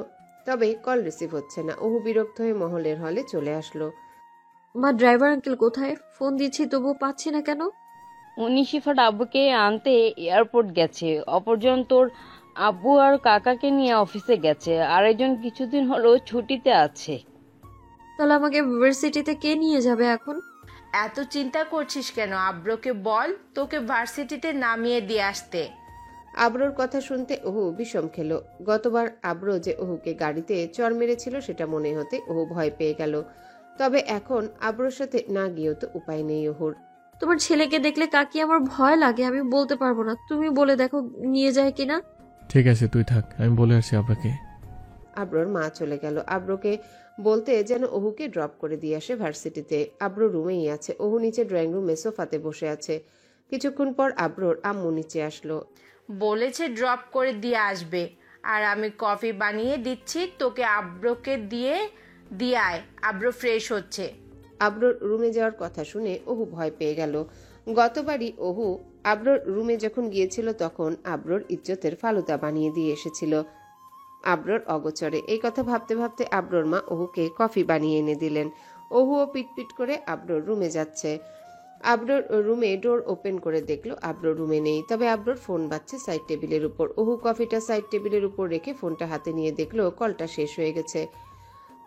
S4: তবে কল রিসিভ হচ্ছে না। ওহু বিরক্ত হয়ে মহলের হলে চলে আসলো।
S3: মা, ড্রাইভার আঙ্কেল কোথায়? ফোন দিচ্ছি তবুও পাচ্ছি না কেন?
S8: উনি শিফার আব্বুকে আনতে এয়ারপোর্ট গেছে, অপরজন তোর আব্বু আর কাকাকে নিয়ে অফিসে গেছে, আর একজন কিছুদিন হলো ছুটিতে আছে।
S3: তাহলে আমাকে ইউনিভার্সিটিতে কে নিয়ে যাবে এখন?
S5: এত চিন্তা করছিস কেন? আব্রকে বল তোকে ভার্সিটিতে নামিয়ে দিয়ে আসতে।
S4: আব্রোর কথা শুনতে ওহু বিষম খেল। গতবার আব্র যে ওহুকে গাড়িতে চর মেরেছিল সেটা মনে হতে ওহু ভয় পেয়ে গেল। তবে এখন আব্রোর সাথে না গিয়েও তো উপায় নেই ওহুর।
S3: তোমার ছেলেকে দেখলে কাকি আমার ভয় লাগে, আমি বলতে পারবো না। তুমি বলে দেখো নিয়ে যায় কিনা।
S1: ঠিক আছে, তুই থাক, আমি বলে আসছি আপনাকে।
S4: আব্রোর মা চলে গেল আব্রোকে বলতে যেন ওহুকে ড্রপ করে দিয়ে আসে ভার্সিটিতে। আব্র রুমেই আছে। ওহু নিচে ড্রয়িং রুমে সোফাতে বসে আছে। কিছুক্ষণ পর আব্রোর আম্মু নিচে আসলো।
S5: বলেছে ড্রপ করে দিয়ে আসবে, আর আমি কফি বানিয়ে দিচ্ছি তোকে। আব্রকে দিয়ে আয়, আব্র ফ্রেশ হচ্ছে।
S4: আব্রোর রুমে যাওয়ার কথা শুনে ওহু ভয় পেয়ে গেল। গতবারই ওহু আব্রোর রুমে যখন গিয়েছিল তখন আব্রোর ইজ্জতের ফালুদা বানিয়ে দিয়ে এসেছিল আব্রোর অগোচরে। এই কথা ভাবতে ভাবতে আব্রোর মা ওহুকে কফি বানিয়ে এনে দিলেন। ওহুও পিটপিট করে আব্রোর রুমে যাচ্ছে। আব্রোর রুমে ডোর ওপেন করে দেখলো আব্রোর রুমে নেই। তবে আব্রোর ফোন বাজছে সাইড টেবিলের উপর। ওহু কফিটা সাইড টেবিলের উপর রেখে ফোনটা হাতে নিয়ে দেখলো কলটা শেষ হয়ে গেছে।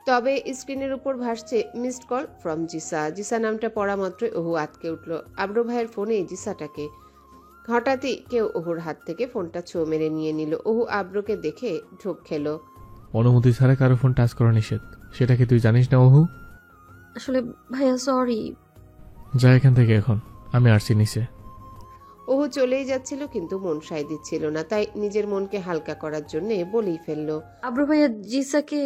S4: তবে স্ক্রিনের উপর ভাসছে missed call from Jisa. Jisa নামটা পড়া মাত্রই ওহু আটকে উঠল। আব্রো ভাইয়ের ফোনে জিসাটাকে। হঠাৎই কেউ ওহুর হাত থেকে ফোনটা ছো মেরে নিয়ে নিল। ওহু আব্রোকে দেখে ঢোক খেলো।
S1: অনুমতি ছাড়া কারো ফোন টাচ করা নিষেধ, সেটা কি তুই জানিস না ওহু?
S3: আসলে ভাইয়া সরি।
S1: যা এখান থেকে এখন, আমি আসছি নিচে।
S4: ওহু চলেই যাচ্ছিল কিন্তু মন সায় দিচ্ছিল না, তাই নিজের মনকে হালকা করার জন্য বলেই ফেললো।
S3: আব্রু ভাইয়া জিসাকে।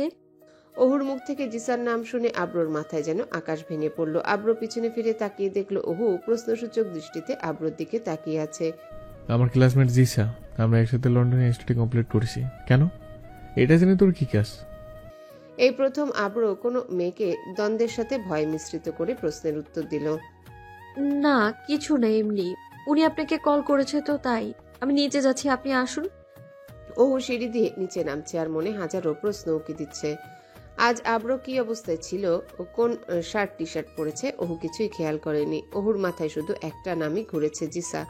S4: ওহুর মুখ থেকে জিসার নাম শুনে আব্রোর মাথায় যেন আকাশ ভেঙে পড়ল। আব্রো পিছনে ফিরে তাকিয়ে দেখলো ওহু প্রশ্নসূচক দৃষ্টিতে আব্রোর দিকে তাকিয়ে আছে।
S1: আমার ক্লাসমেট জিসা, আমরা একসাথে লন্ডনে স্টাডি কমপ্লিট করেছি। কেন? এটা জেনে তোর কি কাজ?
S4: এই প্রথম আব্রো কোনো মেয়েকে দ্বন্দ্বের সাথে ভয় মিশ্রিত করে প্রশ্নের উত্তর দিল।
S3: না কিছু না, এমনি উনি আপনাকে কল করেছে তো তাই। আমি নিচে যাচ্ছি, আপনি আসুন।
S4: ওহু সিঁড়ি দিয়ে নিচে নামছে আর মনে হাজারো প্রশ্ন উকি দিচ্ছে। আজ আব্রো কি অবস্থায় ছিল, ও কোন শার্ট টি শার্ট পরেছে, ওহু কিছুই খেয়াল করেনি। ওহুর মাথায় শুধু একটা নামই ঘুরেছে, জিসা।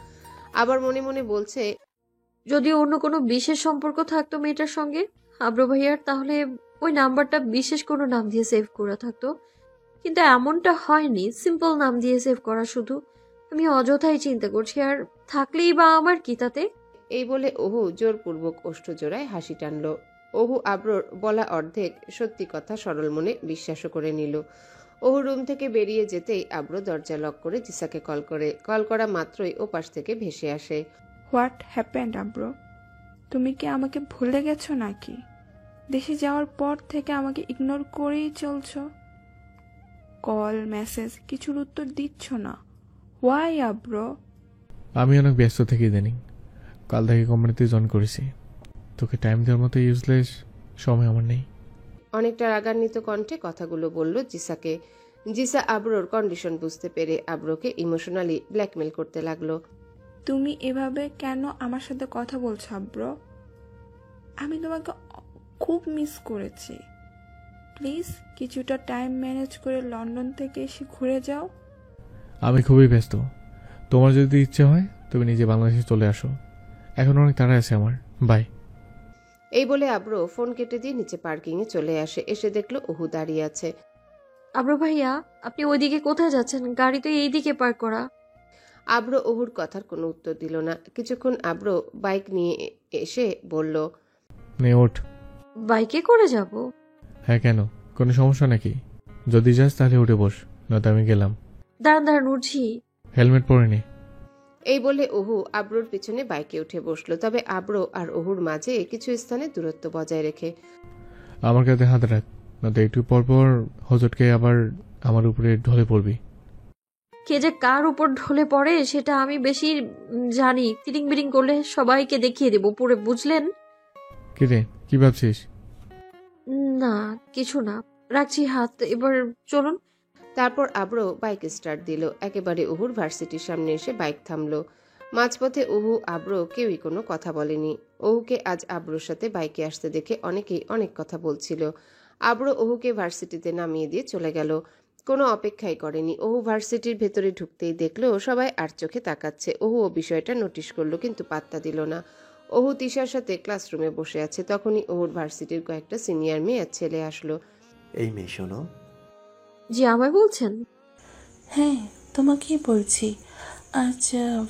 S4: আবার মনে মনে বলছে,
S3: যদি অন্য কোনো বিশেষ সম্পর্ক থাকতো মেয়েটার সঙ্গে আব্রু ভাইয়ার, তাহলে ওই নাম্বারটা বিশেষ কোনো নাম দিয়ে সেভ করা থাকতো। কিন্তু এমনটা হয়নি, সিম্পল নাম দিয়ে সেভ করা শুধু। আমি অযথাই চিন্তা করছি, আর থাকলেই বা আমার কি তাতে।
S4: এই বলে ওহু জোরপূর্বক ওষ্ঠ জোড়ায় হাসি টানল। ওহু আব্রোর বলা অর্ধেক সত্যি কথা সরল মনে বিশ্বাসও করে নিল। ওহু রুম থেকে বেরিয়ে যেতেই আব্রো দরজা লক করে জিসাকে কল করে। কল করা মাত্রই ওপাশ থেকে ভেসে আসে,
S14: হোয়াট হ্যাপেন্ড আব্রো? তুমি কি আমাকে ভুলে গেছো নাকি? দেশে যাওয়ার পর থেকে আমাকে ইগনোর করেই চলছো। কল মেসেজ কিছুর উত্তর দিচ্ছ না। হোয়াই আব্রো?
S1: আমি অনেক ব্যস্ত থেকে ইদানিং, কাল থেকে কোম্পানিতে জয়েন করেছি। তোকে টাইম দেওয়ার মতো ইউজলেস সময় আমার নেই।
S4: অনেকটা রাগান্বিত কণ্ঠে কথাগুলো বলল জিসাকে। জিসা আব্রোর কন্ডিশন বুঝতে পেরে আব্রোকে ইমোশনালি ব্ল্যাকমেল করতে লাগলো।
S14: তুমি এভাবে কেন আমার সাথে কথা বলছো আব্রো? আমি তোমাকে খুব মিস করেছি। প্লিজ কিছুটা টাইম ম্যানেজ করে লন্ডন থেকে এসে ঘুরে যাও।
S1: আমি খুবই ব্যস্ত, তোমার যদি ইচ্ছে হয় তুমি নিজে বাংলাদেশে চলে আসো। এখন অনেক তাড়া আছে আমার। বাই।
S4: এই বলে আব্র ফোন কেটে দিয়ে নিচে পার্কিংয়ে চলে আসে। এসে দেখলো ওহু দাঁড়িয়ে আছে।
S3: আব্রো ভাইয়া, আপনি ওইদিকে কোথায় যাচ্ছেন? গাড়ি তো এইদিকে পার্ক করা।
S4: আব্র ওহুর কথার কোনো উত্তর দিল না। কিছুক্ষণ আব্র বাইক নিয়ে এসে বলল,
S1: নে ওঠ।
S3: বাইকে করে যাব?
S1: হ্যাঁ, কেন? কোনো সমস্যা নাকি? যদি যাস তাহলে উঠে বস, নয়তো আমি গেলাম।
S3: দাঁড়ান দাঁড়ান, উঠছি।
S1: হেলমেট পরে নে।
S4: এই বলে ওহু আব্রোর পিছনে বাইকে উঠে বসলো। তবে আব্র আর ওহুর মাঝে কিছু স্থানে দূরত্ব বজায় রেখে।
S1: আমার কাছে হাত রাখ, নয়তো একটু পর পর হজটকে আবার আমার উপরে ঢলে পড়বি।
S3: কে যে কার উপর ঢলে পড়ে সেটা আমি বেশি জানি। তিরিং বিরিং করলে সবাইকে দেখিয়ে দেবো পুরো, বুঝলেন?
S1: কি রে, কি ভাবছিস?
S3: না কিছু না, রাখছি হাত। এবার চলুন।
S4: তারপর আব্র বাইক স্টার্ট দিল। একেবারে ওহুর ভার্সিটির সামনে এসে বাইক থামলো। মাঝপথে ওহু আব্র কেউই কোনো কথা বলেনি। ওহুকে আজ আব্রোর সাথে বাইকে আসতে দেখে অনেকেই অনেক কথা বলছিল। আব্র ওহুকে ভার্সিটিতে নামিয়ে দিয়ে চলে গেল। কোনো অপেক্ষাই করেনি। ওহু ভার্সিটির ভেতরে ঢুকতেই দেখলো সবাই আর চোখে তাকাচ্ছে। ওহুও বিষয়টা নোটিশ করলো, কিন্তু পাত্তা দিল না। ওহু তিশার সাথে ক্লাসরুমে বসে আছে। তখনই ওহুর ভার্সিটির কয়েকটা সিনিয়র মেয়ে আর ছেলে আসলো।
S6: এই মেয়ে শোনো।
S3: জি, আমায় বলছেন?
S12: হ্যাঁ, তোমাকেই বলছি। আজ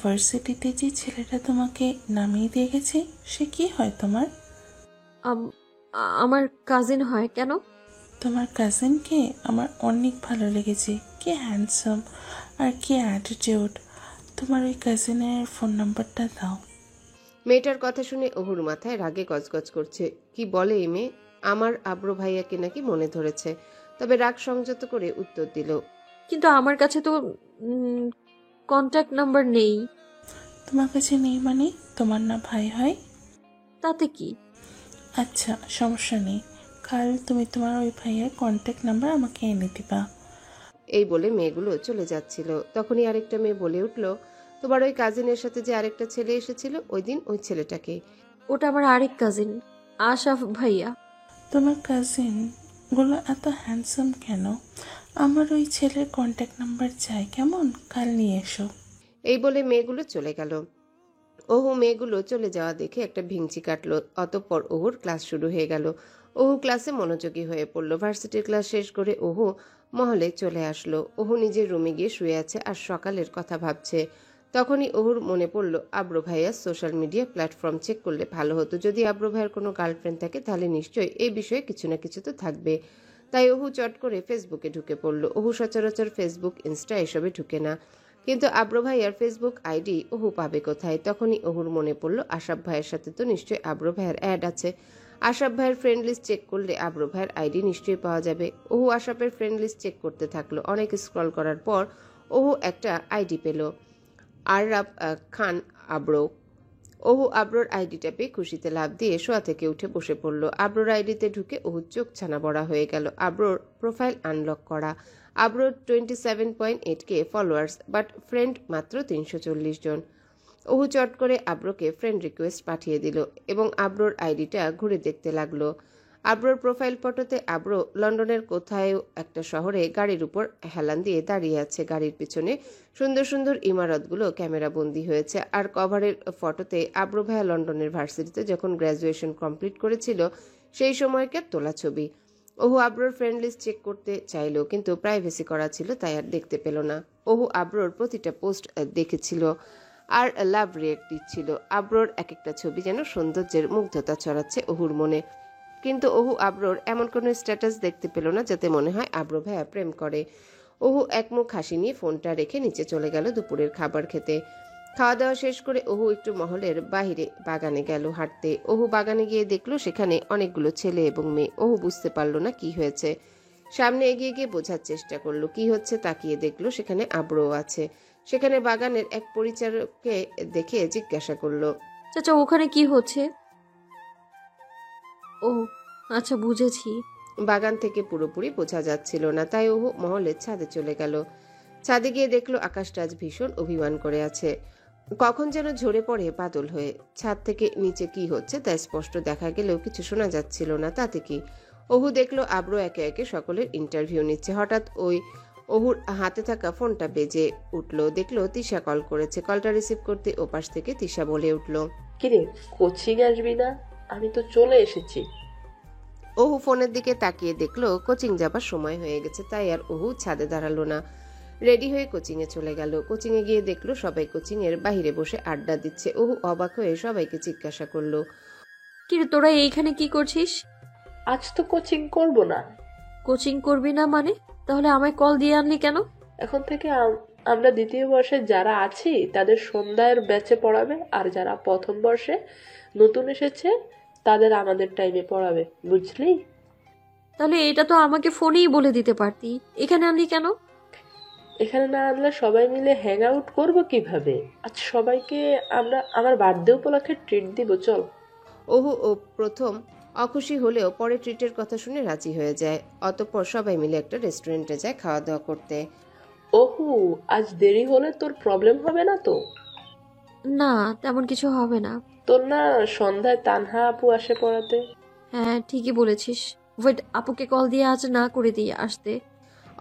S12: ভার্সিটিতে যে ছেলেটা তোমাকে নামিয়ে দিয়ে গেছে, সে কি হয় তোমার?
S3: আমার কাজিন হয়। কেন?
S12: তোমার কাজিনকে আমার অনেক ভালো লেগেছে। কি হ্যান্ডসাম আর কি অ্যাটিটিউড। তোমার ওই কাজিনের ফোন নাম্বারটা দাও।
S4: মেয়েটার কথা শুনে ওহুর মাথায় রাগে গজগজ করছে। কি বলে এই মেয়ে? আমার আব্র ভাইয়াকে নাকি মনে ধরেছে। তবে রাগ সংযত করে উত্তর দিল,
S3: কিন্তু আমার কাছে তো কন্ট্যাক্ট নাম্বার নেই।
S12: তোমার কাছে নেই মানে তোমার না ভাই হয়?
S3: তাতে কি?
S12: আচ্ছা, সমস্যা নেই। কাল তুমি তোমার ওই ভাইয়ের কন্ট্যাক্ট নাম্বার আমাকে এনে দিবা।
S4: এই বলে মেয়েগুলো চলে যাচ্ছিল। তখনই আরেকটা মেয়ে বলে উঠল, তোমার ওই কাজিনের সাথে যে আরেকটা ছেলে এসেছিল ওই দিন, ওই ছেলেটাকে?
S3: ওটা আমার আরেক কাজিন, আশরাফ ভাইয়া।
S12: তোমার কাজিন গুলো এত হ্যান্ডসাম কেন? আমার ওই ছেলের কন্ট্যাক্ট নাম্বার চাই, কেমন? কাল নিয়ে এসো।
S4: এই বলে মেয়েগুলো চলে গেল। ওহু মেয়েগুলো চলে যাওয়া দেখে একটা ভিংচি কাটলো। অতঃপর ওহুর ক্লাস শুরু হয়ে গেল। ওহু ক্লাসে মনোযোগী হয়ে পড়ল। ভার্সিটির ক্লাস শেষ করে ওহু মহলে চলে আসলো। ওহু নিজের রুমে গিয়ে শুয়ে আছে আর সকালের কথা ভাবছে। তখনই ওহুর মনে পড়ল, আব্র ভাইয়ার সোশ্যাল মিডিয়া প্ল্যাটফর্ম চেক করলে ভালো হতো। যদি আব্র ভাইয়ার কোনো গার্লফ্রেন্ড থাকে তাহলে নিশ্চয়ই এই বিষয়ে কিছু না কিছু তো থাকবে। তাই ওহু চট করে ফেসবুকে ঢুকে পড়ল। ওহু সচরাচর ফেসবুক, ইনস্টা এসবে ঢুকে না, কিন্তু আব্র ভাইয়ার ফেসবুক আইডি ওহু পাবে কোথায়? তখনই ওহুর মনে পড়ল, আশরাফ ভাইয়ের সাথে তো নিশ্চয়ই আব্র ভাইয়ের অ্যাড আছে। আশরাফ ভাইয়ের ফ্রেন্ড লিস্ট চেক করলে আব্র ভাইয়ের আইডি নিশ্চয়ই পাওয়া যাবে। ওহু আশরাফের ফ্রেন্ড লিস্ট চেক করতে থাকলো। অনেক স্ক্রল করার পর ওহু একটা আইডি পেল, আররাব খান আব্র। ওহু আব্রোর আইডিটা পেয়ে খুশিতে লাফ দিয়ে শোয়া থেকে উঠে বসে পড়ল। আব্রোর আইডিতে ঢুকে ওহুর চোখ ছানা বড়া হয়ে গেল। আব্রোর প্রোফাইল আনলক করা। আব্রোর 27.8K ফলোয়ার্স, বাট ফ্রেন্ড মাত্র 340 জন। ওহু চট করে আব্রোকে ফ্রেন্ড রিকোয়েস্ট পাঠিয়ে দিল এবং আব্রোর আইডিটা ঘুরে দেখতে লাগলো। আব্রোর প্রোফাইল ফটোতে আব্রো লন্ডনের কোথায় একটা শহরে গাড়ির উপর হেলান দিয়ে দাঁড়িয়ে আছে। গাড়ির পিছনে সুন্দর সুন্দর ইমারতগুলো ক্যামেরা বন্দী হয়েছে। আর কভারের ফটোতে আব্রো ভাইয়া লন্ডনের ভার্সিটিতে যখন গ্র্যাজুয়েশন কমপ্লিট করেছিল সেই সময়কার তোলা ছবি। ওহু আব্রোর ফ্রেন্ড লিস্ট চেক করতে চাইলো, কিন্তু প্রাইভেসি করা ছিল তাই আর দেখতে পেল না। ওহু আব্রোর প্রতিটা পোস্ট দেখেছিল আর লাভ রিয়েক্ট দিচ্ছিল। আব্রোর এক একটা ছবি যেন সৌন্দর্যের মুগ্ধতা ছড়াচ্ছে ওহুর মনে। কিন্তু ওহু আব্রোর এমন কোনো স্ট্যাটাস দেখতে পেল না যাতে মনে হয় আব্রো ভাইয়া প্রেম করে। ওহু একমুখ হাসি নিয়ে ফোনটা রেখে নিচে চলে গেল দুপুরের খাবার খেতে। খাওয়া দাওয়া শেষ করে ওহু একটু মহলের বাইরে বাগানে গেল হাঁটতে। ওহু বাগানে গিয়ে দেখলো সেখানে অনেকগুলো ছেলে এবং মেয়ে। ওহু বুঝতে পারল না কি হয়েছে। সামনে এগিয়ে গিয়ে বোঝার চেষ্টা করলো কি হচ্ছে। তাকিয়ে দেখলো সেখানে আব্রো আছে। সেখানে বাগানের এক পরিচারককে দেখে জিজ্ঞাসা করলো,
S3: চাচা ওখানে কি হচ্ছে? ও আচ্ছা, বুঝেছি।
S4: বাগান থেকে পুরোপুরি বোঝা যাচ্ছিল না, তাই ওহু মহলের ছাদে চলে গেল। ছাদে গিয়ে দেখলো আকাশটা আজ ভীষণ অভিমান করে আছে। কখন যেন ঝরে পড়ে বাদল হয়ে। ছাদ থেকে নিচে কি হচ্ছে তা স্পষ্ট দেখা গেলেও কিছু শোনা যাচ্ছিল না। তাতে কি? ওহু দেখলো আব্রো একে একে সকলের ইন্টারভিউ নিচ্ছে। হঠাৎ ওই ওহুর হাতে থাকা ফোনটা বেজে উঠলো। দেখলো তিশা কল করেছে। কলটা রিসিভ করতে ওপাশ থেকে তিশা বলে উঠলো,
S9: কিরে কোচিং আসবি না? আমি তো চলে এসেছি।
S4: ওহু ফোনের দিকে তাকিয়ে দেখলো কোচিং যাবার সময় হয়ে গেছে, তাই আর ওহু ছাদে দাঁড়ালো না। রেডি হয়ে কোচিংয়ে চলে গেল। কোচিংয়ে গিয়ে দেখলো সবাই কোচিংয়ের বাহিরে বসে আড্ডা দিচ্ছে। ওহু অবাক হয়ে সবাইকে জিজ্ঞাসা করলো,
S3: কিরে তোরা এইখানে কি করছিস?
S9: আজ তো কোচিং করব না।
S3: কোচিং করবি না মানে? তাহলে আমায় কল দিয়ে আনলি কেন?
S9: এখন থেকে আমরা দ্বিতীয় বর্ষে যারা আছি তাদের সন্ধ্যার ব্যাচে পড়াবে, আর যারা প্রথম বর্ষে নতুন এসেছে তাদের আমাদের টাইমে পড়াবে, বুঝলি?
S3: তাহলে এটা তো আমাকে ফোনেই বলে দিতে পারতি, এখানে আনলি কেন?
S9: এখানে না আনলে সবাই মিলে হ্যাং আউট করবো কিভাবে? আজ সবাইকে আমার বার্থডে উপলক্ষে ট্রিট দিব, চল।
S4: ওহু ও প্রথম অখুশি হলেও পরে ট্রিটের কথা শুনে রাজি হয়ে যায়। অতঃপর সবাই মিলে একটা রেস্টুরেন্টে যায় খাওয়া দাওয়া করতে।
S9: ওহু, আজ দেরি হলে তোর প্রবলেম হবে না তো?
S3: না, তেমন কিছু হবে না।
S9: তোর না সন্ধ্যায় তানহা আপু আসে পড়াতে?
S3: হ্যাঁ, ঠিকই বলেছিস। ওয়েট, আপুকে কল দিয়ে আজ না করে দিয়ে আসতে।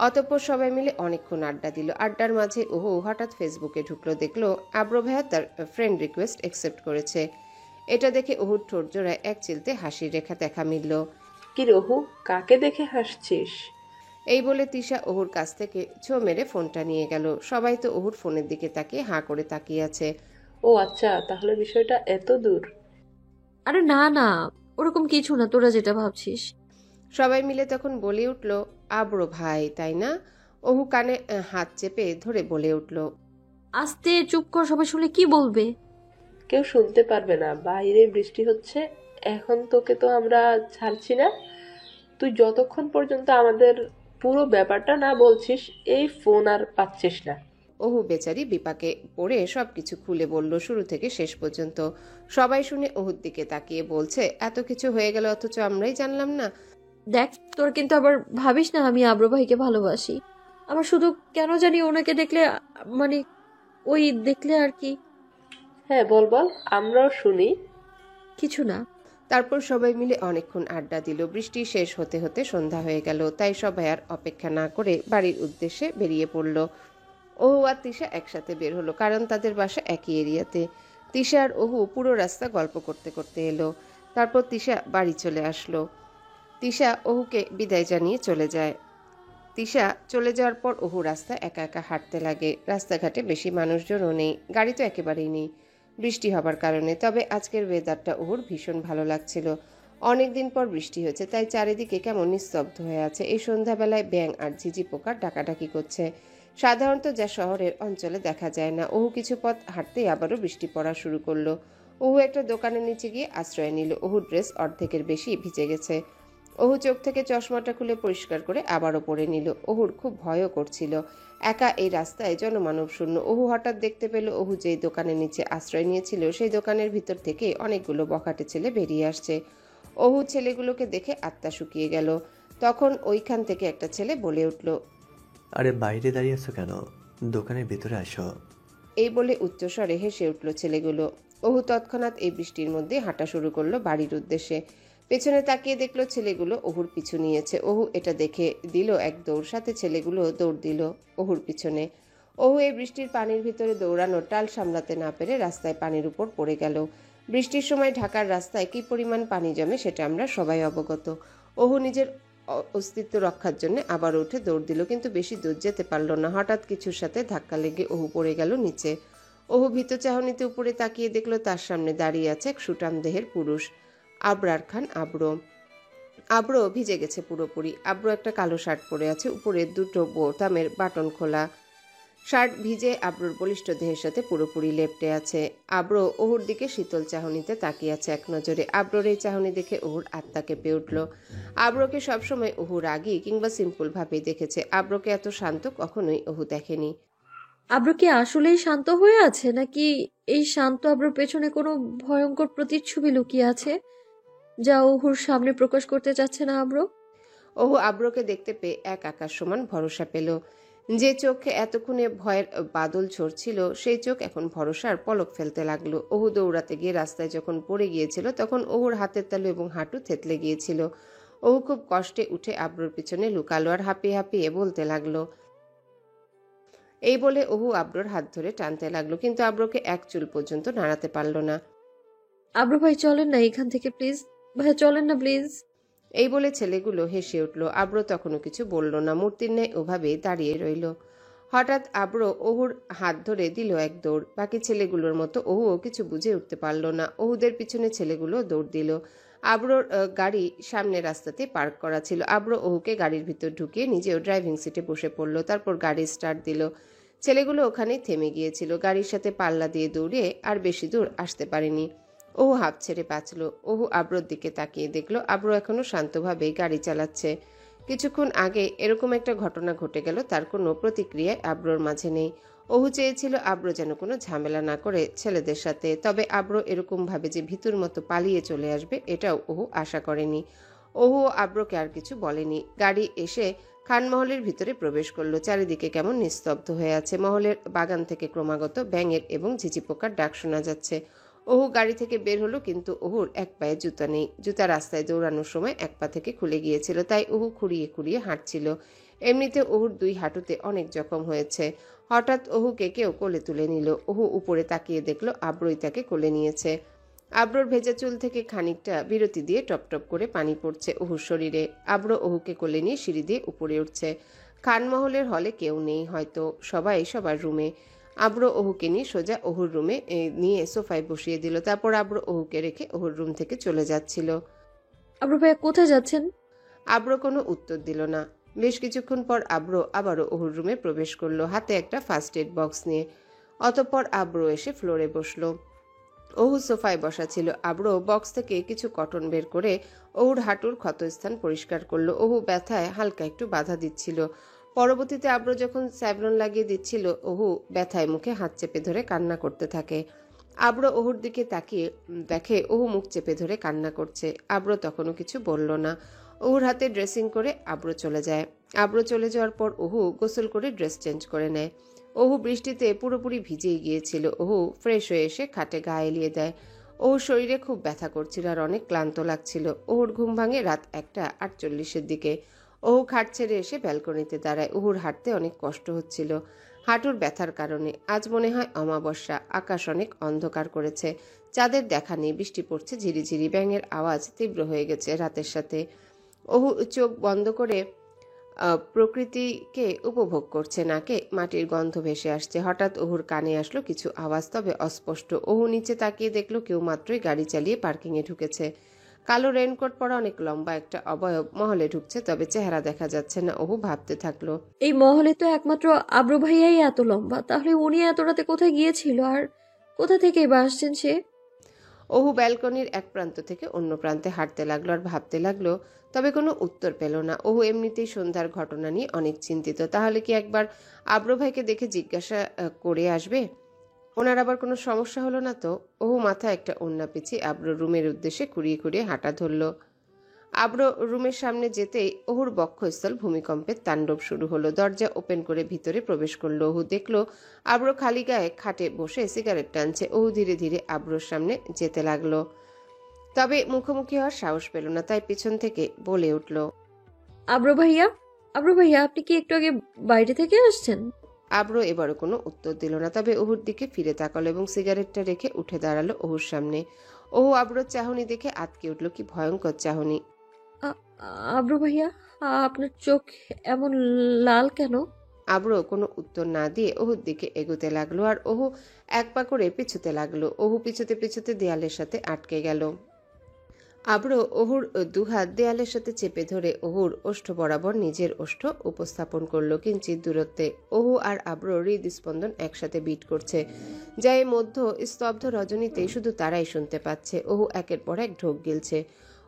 S4: অতঃপর সবাই মিলে অনেকক্ষণ আড্ডা দিল। আড্ডার মাঝে ওহু হঠাৎ ফেসবুকে ঢুকলো, দেখলো আব্র ভাইয়া তার ফ্রেন্ড রিকোয়েস্ট অ্যাকসেপ্ট করেছে। এটা দেখে ওহুর ঠোঁট জোড়ায় এক চিলতে হাসির রেখা দেখা মিলল।
S9: কি রহু, কাকে দেখে হাসছিস?
S4: এই বলে তিশা ওহুর কাছ থেকে ছো মেরে ফোনটা নিয়ে গেল। সবাই তো ওহুর ফোনের দিকে তাকিয়ে হাঁ করে তাকিয়ে আছে।
S9: ও আচ্ছা, তাহলে বিষয়টা এত দূর।
S3: আরে না না, ওরকম কিছু না, তোরা যেটা ভাবছিস।
S4: সবাই মিলে তখন বলে উঠল, আব্র ভাই তাই না? ওহু কানে হাত চেপে ধরে বলে উঠল,
S3: আস্তে চুপ কর, সবাই শুনলে কি বলবে?
S9: কেউ শুনতে পারবে না, বাইরে বৃষ্টি হচ্ছে। এখন তোকে তো আমরা ছাড়ছি না, তুই যতক্ষণ পর্যন্ত আমাদের পুরো ব্যাপারটা না বলছিস এই ফোন আর পাচ্ছিস না।
S4: ওহু বেচারি বিপাকে পড়ে সবকিছু খুলে বলল শুরু থেকে শেষ পর্যন্ত। সবাই শুনে ওহুর দিকে তাকিয়ে বলছে, এত কিছু হয়ে গেল অথচ আমরাই জানলাম না।
S3: দেখ, তোর কিন্তু আবার ভাবিস না আমি আব্র ভাইকে ভালোবাসি। আমার শুধু কেন জানি ওনাকে দেখলে, মানে ওই দেখলে আর কি।
S9: হ্যাঁ বল বল, আমরাও শুনি।
S3: কিছু না।
S4: তারপর সবাই মিলে অনেকক্ষণ আড্ডা দিল। বৃষ্টি শেষ হতে হতে সন্ধ্যা হয়ে গেল, তাই সবাই আর অপেক্ষা না করে বাড়ির উদ্দেশ্যে বেরিয়ে পড়ল। ওহু আর তিশা একসাথে বের হলো, কারণ তাদের বাসা একই এরিয়াতে। তিশা আর ওহু পুরো রাস্তা গল্প করতে করতে এলো। তারপর তিশা বাড়ি চলে আসলো। তিশা ওহুকে বিদায় জানিয়ে চলে যায়। তিশা চলে যাওয়ার পর ওহু রাস্তা একা একা হাঁটতে লাগে। রাস্তাঘাটে বেশি মানুষজনও নেই, গাড়ি তো একেবারেই নেই বৃষ্টি হবার কারণে। তবে আজকের ওয়েদারটা ওহুর ভীষণ ভালো লাগছিল। অনেকদিন পর বৃষ্টি হচ্ছে, তাই চারিদিকে কেমন নিস্তব্ধ হয়ে আছে। এই সন্ধ্যাবেলায় ব্যাঙ আর ঝিঝি পোকার ডাকাডাকি করছে, সাধারণত যা শহরের অঞ্চলে দেখা যায় না। ওহু কিছু পথ হাঁটতেই আবারও বৃষ্টি পড়া শুরু করলো। ওহু একটা দোকানের নিচে গিয়ে আশ্রয় নিল। ওহুর ড্রেস অর্ধেকের বেশি ভিজে গেছে। ওহু চোখ থেকে চশমাটা খুলে পরিষ্কার করে আবারও পরে নিল। ওহুর খুব ভয়ও করছিল, একা এই রাস্তায় জনমানব শূন্য। ওহু হঠাৎ দেখতে পেল ওহু যেই দোকানের নিচে আশ্রয় নিয়েছিল সেই দোকানের ভিতর থেকে অনেকগুলো বখাটে ছেলে বেরিয়ে আসছে। ওহু ছেলেগুলোকে দেখে আত্মা শুকিয়ে গেল। তখন ওইখান থেকে একটা ছেলে বলে উঠল,
S6: আরে বাইরে দাঁড়িয়ে আছো কেন? দোকানের ভিতরে আসো।
S4: এই বলে উচ্চস্বরে হেসে উঠল ছেলেগুলো। ওহু তৎক্ষণাৎ এই বৃষ্টির মধ্যে হাঁটা শুরু করলো বাড়ির উদ্দেশ্যে। পেছনে তাকিয়ে দেখলো ছেলেগুলো ওহুর পিছু নিয়েছে। ওহু এটা দেখে দিল এক দৌড়, সাথে ছেলেগুলো দৌড় দিল ওহুর পিছনে। ওহু এই বৃষ্টির পানির ভিতরে দৌড়ানোর টাল সামলাতে না পেরে রাস্তায় পানির উপর পড়ে গেল। বৃষ্টির সময় ঢাকার রাস্তায় কি পরিমাণ পানি জমে সেটা আমরা সবাই অবগত। ওহু নিজের অস্তিত্ব রক্ষার জন্য আবার উঠে দৌড় দিল, কিন্তু বেশি দূর যেতে পারল না। হঠাৎ কিছুর সাথে ধাক্কা লেগে ওহু পড়ে গেল নিচে। ওহু ভীত চাহনিতে উপরে তাকিয়ে দেখলো তার সামনে দাঁড়িয়ে আছে এক সুঠাম দেহের পুরুষ, আবরার খান আব্র। আব্র ভিজে গেছে পুরোপুরি। আব্র একটা কালো শার্ট পরে আছে, উপরে দুটো বোতামের বাটন খোলা। শার্ট ভিজে আব্রর বলিষ্ঠ দেহের সাথে পুরোপুরি লেপ্টে আছে। আব্র ওহুর দিকে শীতল চাহনিতে তাকিয়ে আছে এক নজরে। আব্রর এই চাহনি দেখে ওহুর আত্মা কেঁপে উঠল। আব্রকে সবসময় ওহু রাগী কিংবা সিম্পল ভাবেই দেখেছে। আব্রকে এত শান্ত কখনোই ওহু দেখেনি।
S3: আব্র কি আসলেই শান্ত হয়ে আছে, নাকি এই শান্ত আব্রর পেছনে কোনো ভয়ঙ্কর প্রতিচ্ছবি লুকিয়ে আছে যা ওহুর সামনে প্রকাশ করতে চাচ্ছে না আব্র?
S4: ওহু আব্রকে দেখতে পেয়ে এক আকাশ সমান ভরসা পেল। যে চোখে এতক্ষণে ভয়ের বাদল ঝরছিল সেই চোখ এখন ভরসার পলক ফেলতে লাগলো। ওহু দৌড়াতে গিয়ে রাস্তায় যখন পড়ে গিয়েছিল তখন ওহুর হাতের তালু এবং হাঁটু থেতলে গিয়েছিল। ওহু খুব কষ্টে উঠে আব্রর পিছনে লুকালো আর হাঁপিয়ে হাঁপিয়ে বলতে লাগলো। এই বলে ওহু আব্রর হাত ধরে টানতে লাগলো, কিন্তু আব্রকে এক চুল পর্যন্ত নাড়াতে পারল না।
S3: আব্রু ভাই চলেন না এখান থেকে প্লিজ, ভাইয়া চলেন না প্লিজ।
S4: এই বলে ছেলেগুলো হেসে উঠল। আব্র তখনও কিছু বলল না, মূর্তির ন্যায় ওভাবেই দাঁড়িয়ে রইল। হঠাৎ আব্র ওহুর হাত ধরে দিল এক দৌড়। বাকি ছেলেগুলোর মতো ওহুও কিছু বুঝে উঠতে পারল না। ওহুদের পিছনে ছেলেগুলো দৌড় দিল। আব্রর গাড়ি সামনে রাস্তাতে পার্ক করা ছিল। আব্র ওহুকে গাড়ির ভিতর ঢুকিয়ে নিজেও ড্রাইভিং সিটে বসে পড়ল। তারপর গাড়ি স্টার্ট দিল। ছেলেগুলো ওখানেই থেমে গিয়েছিল। গাড়ির সাথে পাল্লা দিয়ে দৌড়ে আর বেশি দূর আসতে পারেনি। ওহু হাঁপ ছেড়ে বাঁচল। ওহু আব্রর দিকে তাকিয়ে দেখল আব্র এখনো শান্তভাবেই গাড়ি চালাচ্ছে। কিছুক্ষণ আগে এরকম একটা ঘটনা ঘটে গেল, তার কোনো প্রতিক্রিয়ায় আব্রর মাঝে নেই। ওহু চেয়েছিল আব্র যেন কোনো ঝামেলা না করে ছেলেদের সাথে, তবে আব্র এরকম ভাবে যে ভীতুর মতো পালিয়ে চলে আসবে এটাও ওহু আশা করেনি। ওহু আব্রকে আর কিছু বলেনি। গাড়ি এসে খানমহলের ভিতরে প্রবেশ করলো। চারিদিকে কেমন নিস্তব্ধ হয়ে আছে। মহলের বাগান থেকে ক্রমাগত ব্যাঙের এবং ঝিঝি পোকার ডাক শোনা যাচ্ছে। ওহু গাড়ি থেকে বের হলো, কিন্তু ওহুর এক পায়ে জুতা নেই। জুতা রাস্তায় দৌড়ানোর সময় এক পা থেকে খুলে গিয়েছিল, তাই ওহু খুঁড়িয়ে খুঁড়িয়ে হাঁটছিল। এমনিতে ওহুর দুই হাঁটুতে অনেক জখম হয়েছে। হঠাৎ ওহুকে কেউ কোলে তুলে নিল। ওহু উপরে তাকিয়ে দেখলো আব্রই তাকে কোলে নিয়েছে। আব্রর ভেজা চুল থেকে খানিকটা বিরতি দিয়ে টপ টপ করে পানি পড়ছে ওহুর শরীরে। আব্র ওহুকে কোলে নিয়ে সিঁড়ি দিয়ে উপরে উঠছে। খানমহলের হলে কেউ নেই, হয়তো সবাই সবার রুমে। আব্র ওহুকে নিয়ে সোজা ওহুর রুমে নিয়ে সোফায় বসিয়ে দিল। তারপর আব্র ওহুকে রেখে ওহুর রুম থেকে চলে যাচ্ছিল।
S3: আব্রু ভাইয়া কোথায় যাচ্ছেন?
S4: আব্র কোনো উত্তর দিল না। বেশ কিছুক্ষণ পর আব্র আবারও ওহুর রুমে প্রবেশ করলো, হাতে একটা ফার্স্ট এড বক্স নিয়ে। অতঃপর আব্র এসে ফ্লোরে বসলো। ওহু সোফায় বসা ছিল। আব্র বক্স থেকে কিছু কটন বের করে ওহুর হাঁটুর ক্ষতস্থান পরিষ্কার করলো। ওহু ব্যথায় হালকা একটু বাধা দিচ্ছিল। পরবর্তীতে আব্র যখন স্যাভলন লাগিয়ে দিচ্ছিল, ওহু ব্যথায় মুখে হাত চেপে ধরে কান্না করতে থাকে। আব্র ওহুর দিকে তাকিয়ে দেখে ওহু মুখ চেপে ধরে কান্না করছে। আব্র তখনও কিছু বলল না। ওহুর হাতে ড্রেসিং করে আব্র চলে যায়। আব্র চলে যাওয়ার পর ওহু গোসল করে ড্রেস চেঞ্জ করে নেয়। ওহু বৃষ্টিতে পুরোপুরি ভিজেই গিয়েছিল। ওহু ফ্রেশ হয়ে এসে খাটে গা এলিয়ে দেয়। ওহুর শরীরে খুব ব্যথা করছিল আর অনেক ক্লান্ত লাগছিল। ওহুর ঘুম ভাঙে রাত 1:48-এর দিকে। ওহু খাট ছেড়ে এসে ব্যালকনিতে দাঁড়ায়। ওহুর হাঁটতে অনেক কষ্ট হচ্ছিল হাঁটুর ব্যথার কারণে। আজ মনে হয় অমাবস্যা। আকাশ অনেক অন্ধকার করেছে। চাঁদের দেখা নেই। বৃষ্টি পড়ছে ঝিরিঝিরি। ব্যাঙের আওয়াজ তীব্র হয়ে গেছে রাতের সাথে। ওহু চোখ বন্ধ করে প্রকৃতিকে উপভোগ করছে। নাকে মাটির গন্ধ ভেসে আসছে। হঠাৎ ওহুর কানে আসলো কিছু আওয়াজ, তবে অস্পষ্ট। ওহু নিচে তাকিয়ে দেখলো কেউ মাত্রই গাড়ি চালিয়ে পার্কিংয়ে ঢুকেছে। কালো রেইনকোট পরা অনেক লম্বা একটা অবয়ব মহলে ঢুকছে, তবে চেহারা দেখা যাচ্ছে না। ওহু ভাবতে থাকলো,
S3: এই মহলে তো একমাত্র আব্রু ভাইয়াই এত লম্বা, তাহলে উনি এত রাতে কোথায় গিয়েছিল আর কোথা থেকে বা আসছেন সে?
S4: ওহু ব্যালকনির এক প্রান্ত থেকে অন্য প্রান্তে হাঁটতে লাগলো আর ভাবতে লাগলো, তবে কোনো উত্তর পেল না। ওহু এমনিতেই সন্ধ্যার ঘটনা নিয়ে অনেক চিন্তিত। তাহলে কি একবার আব্র ভাইকে দেখে জিজ্ঞাসা করে আসবে? ওনার আবার কোনো সমস্যা হলো না তো? ওহু মাথায় একটা ওড়না পিছিয়ে আব্র রুমের উদ্দেশ্যে খুঁড়িয়ে খুঁড়িয়ে হাঁটা ধরল। আব্র রুমের সামনে যেতেই ওহুর বক্ষস্থল ভূমিকম্পের তাণ্ডব শুরু হলো। দরজা ওপেন করে ভিতরে প্রবেশ করলো। ওহু দেখলো আব্র খালি গায়ে খাটে বসে সিগারেট টানছে। ওহু ধীরে ধীরে আব্রর সামনে যেতে লাগলো, তবে মুখোমুখি হওয়ার সাহস পেল না, তাই পিছন থেকে বলে উঠল,
S3: আব্রু ভাইয়া, আব্রু ভাইয়া, আপনি কি একটু আগে বাইরে থেকে আসছেন?
S4: আব্র এবারও কোনো উত্তর দিল না, তবে ওহুর দিকে ফিরে তাকালো এবং সিগারেটটা রেখে উঠে দাঁড়ালো ওহুর সামনে। ওহু আব্রর চাহনি দেখে আটকে উঠল। কি ভয়ঙ্কর চাহনি!
S3: আব্রু ভাইয়া, আপনার চোখ এমন লাল কেন?
S4: আব্র কোনো উত্তর না দিয়ে ওহুর দিকে এগোতে লাগলো আর ওহু এক পা করে পিছুতে লাগলো। ওহু পিছুতে পিছুতে দেয়ালের সাথে আটকে গেল। আব্র ওহুর দুহাত দেয়ালের সাথে চেপে ধরে ওহুর ওষ্ঠ বরাবর নিজের ওষ্ঠ উপস্থাপন করলো কিঞ্চিত দূরত্বে। ওহু আর আব্র হৃদস্পন্দন একসাথে বিট করছে, যা এই মধ্য স্তব্ধ রজনীতে শুধু তারাই শুনতে পাচ্ছে। ওহু একের পর এক ঢোক গিলছে।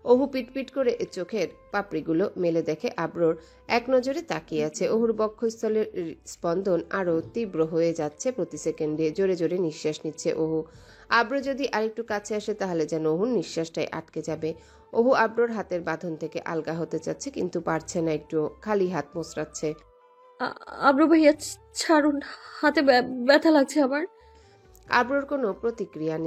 S4: ওহু পিটপিট করে চোখের পাপড়িগুলো মেলে দেখে আব্রর এক নজরে তাকিয়ে আছে। ওহুর বক্ষস্থলের স্পন্দন আরো তীব্র হয়ে যাচ্ছে প্রতি সেকেন্ডে। জোরে জোরে নিঃশ্বাস নিচ্ছে ওহু। আব্র যদি আরেকটু কাছে আসে তাহলে যেন ওহুর নিঃশ্বাসটাই আটকে যাবে। ওহু আব্রর হাতের বাঁধন থেকে আলগা হতে চাচ্ছে, কিন্তু পারছে না। একটু খালি হাত মোচড়াচ্ছে।
S3: আব্রু ভাইয়া ছাড়ুন, হাতে ব্যথা লাগছে আমার।
S4: আব্রর কোনো প্রতিক্রিয়া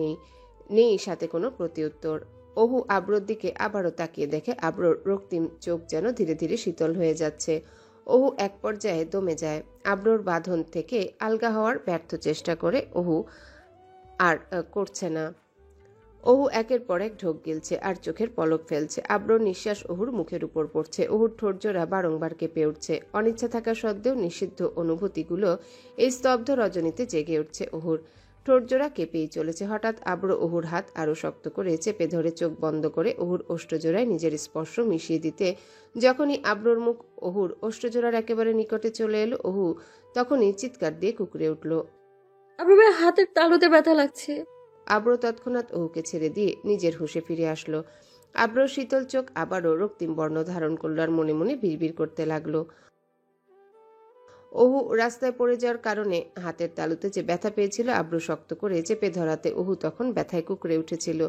S4: নেই সাথে কোনো প্রতিউত্তর। ওহু আব্রর দিকে আবারও তাকিয়ে দেখে আব্রর রক্তিম চোখ যেন ধীরে ধীরে শীতল হয়ে যাচ্ছে। ওহু এক পর্যায়ে দমে যায়। আব্রর বাঁধন থেকে আলগা হওয়ার ব্যর্থ চেষ্টা করে ওহু আর করছে না। ওহু একের পর এক ঢোক গিলছে আর চোখের পলক ফেলছে। আব্রোর নিঃশ্বাস ওহুর মুখের উপর পড়ছে। ওহুর ঠোঁটজোড়া বারংবার কেঁপে উঠছে। অনিচ্ছা থাকা সত্ত্বেও নিষিদ্ধ অনুভূতিগুলো এই স্তব্ধ রজনীতে জেগে উঠছে ওহুর। ঠোঁটজোড়া কেঁপেই চলেছে। হঠাৎ আব্রো ওহুর হাত আরো শক্ত করে চেপে ধরে চোখ বন্ধ করে ওহুর ওষ্ঠজোড়ায় নিজের স্পর্শ মিশিয়ে দিতে যখনই আব্রোর মুখ ওহুর ওষ্ঠজোড়ার একেবারে নিকটে চলে এলো, ওহু তখনই চিৎকার দিয়ে কুকড়ে উঠল।
S3: আব্রু ভাই হাতের তালুতে ব্যথা লাগছে।
S4: আব্রো তৎক্ষণাৎ ওহুকে ছেড়ে দিয়ে নিজের হুঁশে ফিরে আসলো। আব্রোর শীতল চোখ আবারও রক্তিম বর্ণ ধারণ করলো আর মনে মনে বিড়বিড় করতে লাগলো। ওহু রাস্তায় পড়ে যাওয়ার কারণে হাতের তালুতে যে ব্যথা পেয়েছিল আব্রু শক্ত করে চেপে ধরাতে ওহু তখন ব্যথায় কুকড়ে উঠেছিল।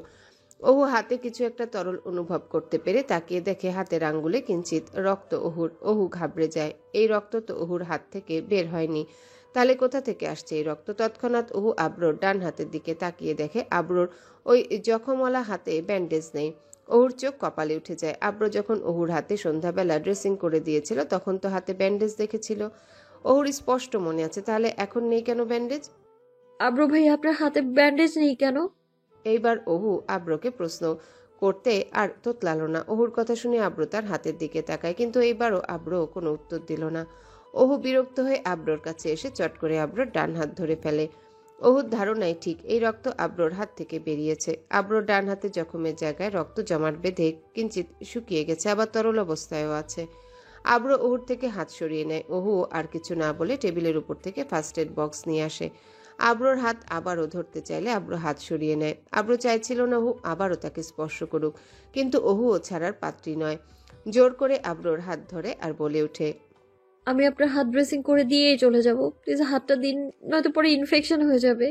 S4: ওহু হাতে কিছু একটা তরল অনুভব করতে পেরে তাকিয়ে দেখে হাতের আঙ্গুলে কিঞ্চিত রক্ত ওহুর। ওহু ঘাবড়ে যায়। এই রক্ত তো ওহুর হাত থেকে বের হয়নি, তাহলে কোথা থেকে আসছে এই রক্ত? তৎক্ষণাৎ ওহু আব্রোর ডান হাতের দিকে তাকিয়ে দেখে আব্রোর ওই জখমওয়ালা হাতে ব্যান্ডেজ নেই। ওহুর চোখ কপালে উঠে যায়। আব্রো যখন ওহুর হাতে সন্ধ্যাবেলা ড্রেসিং করে দিয়েছিল তখন তো হাতে ব্যান্ডেজ দেখেছিল। ওহুর স্পষ্ট মনে আছে, তাহলে এখন নেই কেন ব্যান্ডেজ?
S3: আব্রু ভাই আপনার হাতে ব্যান্ডেজ নেই কেন?
S4: এইবার ওহু আব্রোকে প্রশ্ন করতে আর তোতলালো না। ওহুর কথা শুনে আব্রো তার হাতের দিকে তাকায়, কিন্তু এইবারও আব্রো কোনো উত্তর দিল না। ওহু বিরক্ত হয়ে আব্রোর কাছে এসে চট করে আব্রোর ডান হাত ধরে ফেলে। ওহুর ধারণাই ঠিক, এই রক্ত আব্রোর হাত থেকে বেরিয়েছে। আব্রোর ডান হাতে জখমের জায়গায় রক্ত জমাট বেঁধে কিঞ্চিত শুকিয়ে গেছে, আবার তরল অবস্থায়ও আছে। আব্রো ওহুর থেকে হাত সরিয়ে নেয়। ওহু আর কিছু না বলে টেবিলের উপর থেকে ফার্স্ট এড বক্স নিয়ে আসে। আব্রোর হাত আবারও ধরতে চাইলে আব্রো হাত সরিয়ে নেয়। আব্রো চাইছিল না ওহু আবারও তাকে স্পর্শ করুক, কিন্তু ওহুও ছাড়ার পাত্রী নয়। জোর করে আব্রোর হাত ধরে আর বলে ওঠে,
S3: আমি আপনার হাত ড্রেসিং করে দিয়েই চলে যাব, প্লিজ হাতটা দিন, নয়তো পরে ইনফেকশন হয়ে যাবে।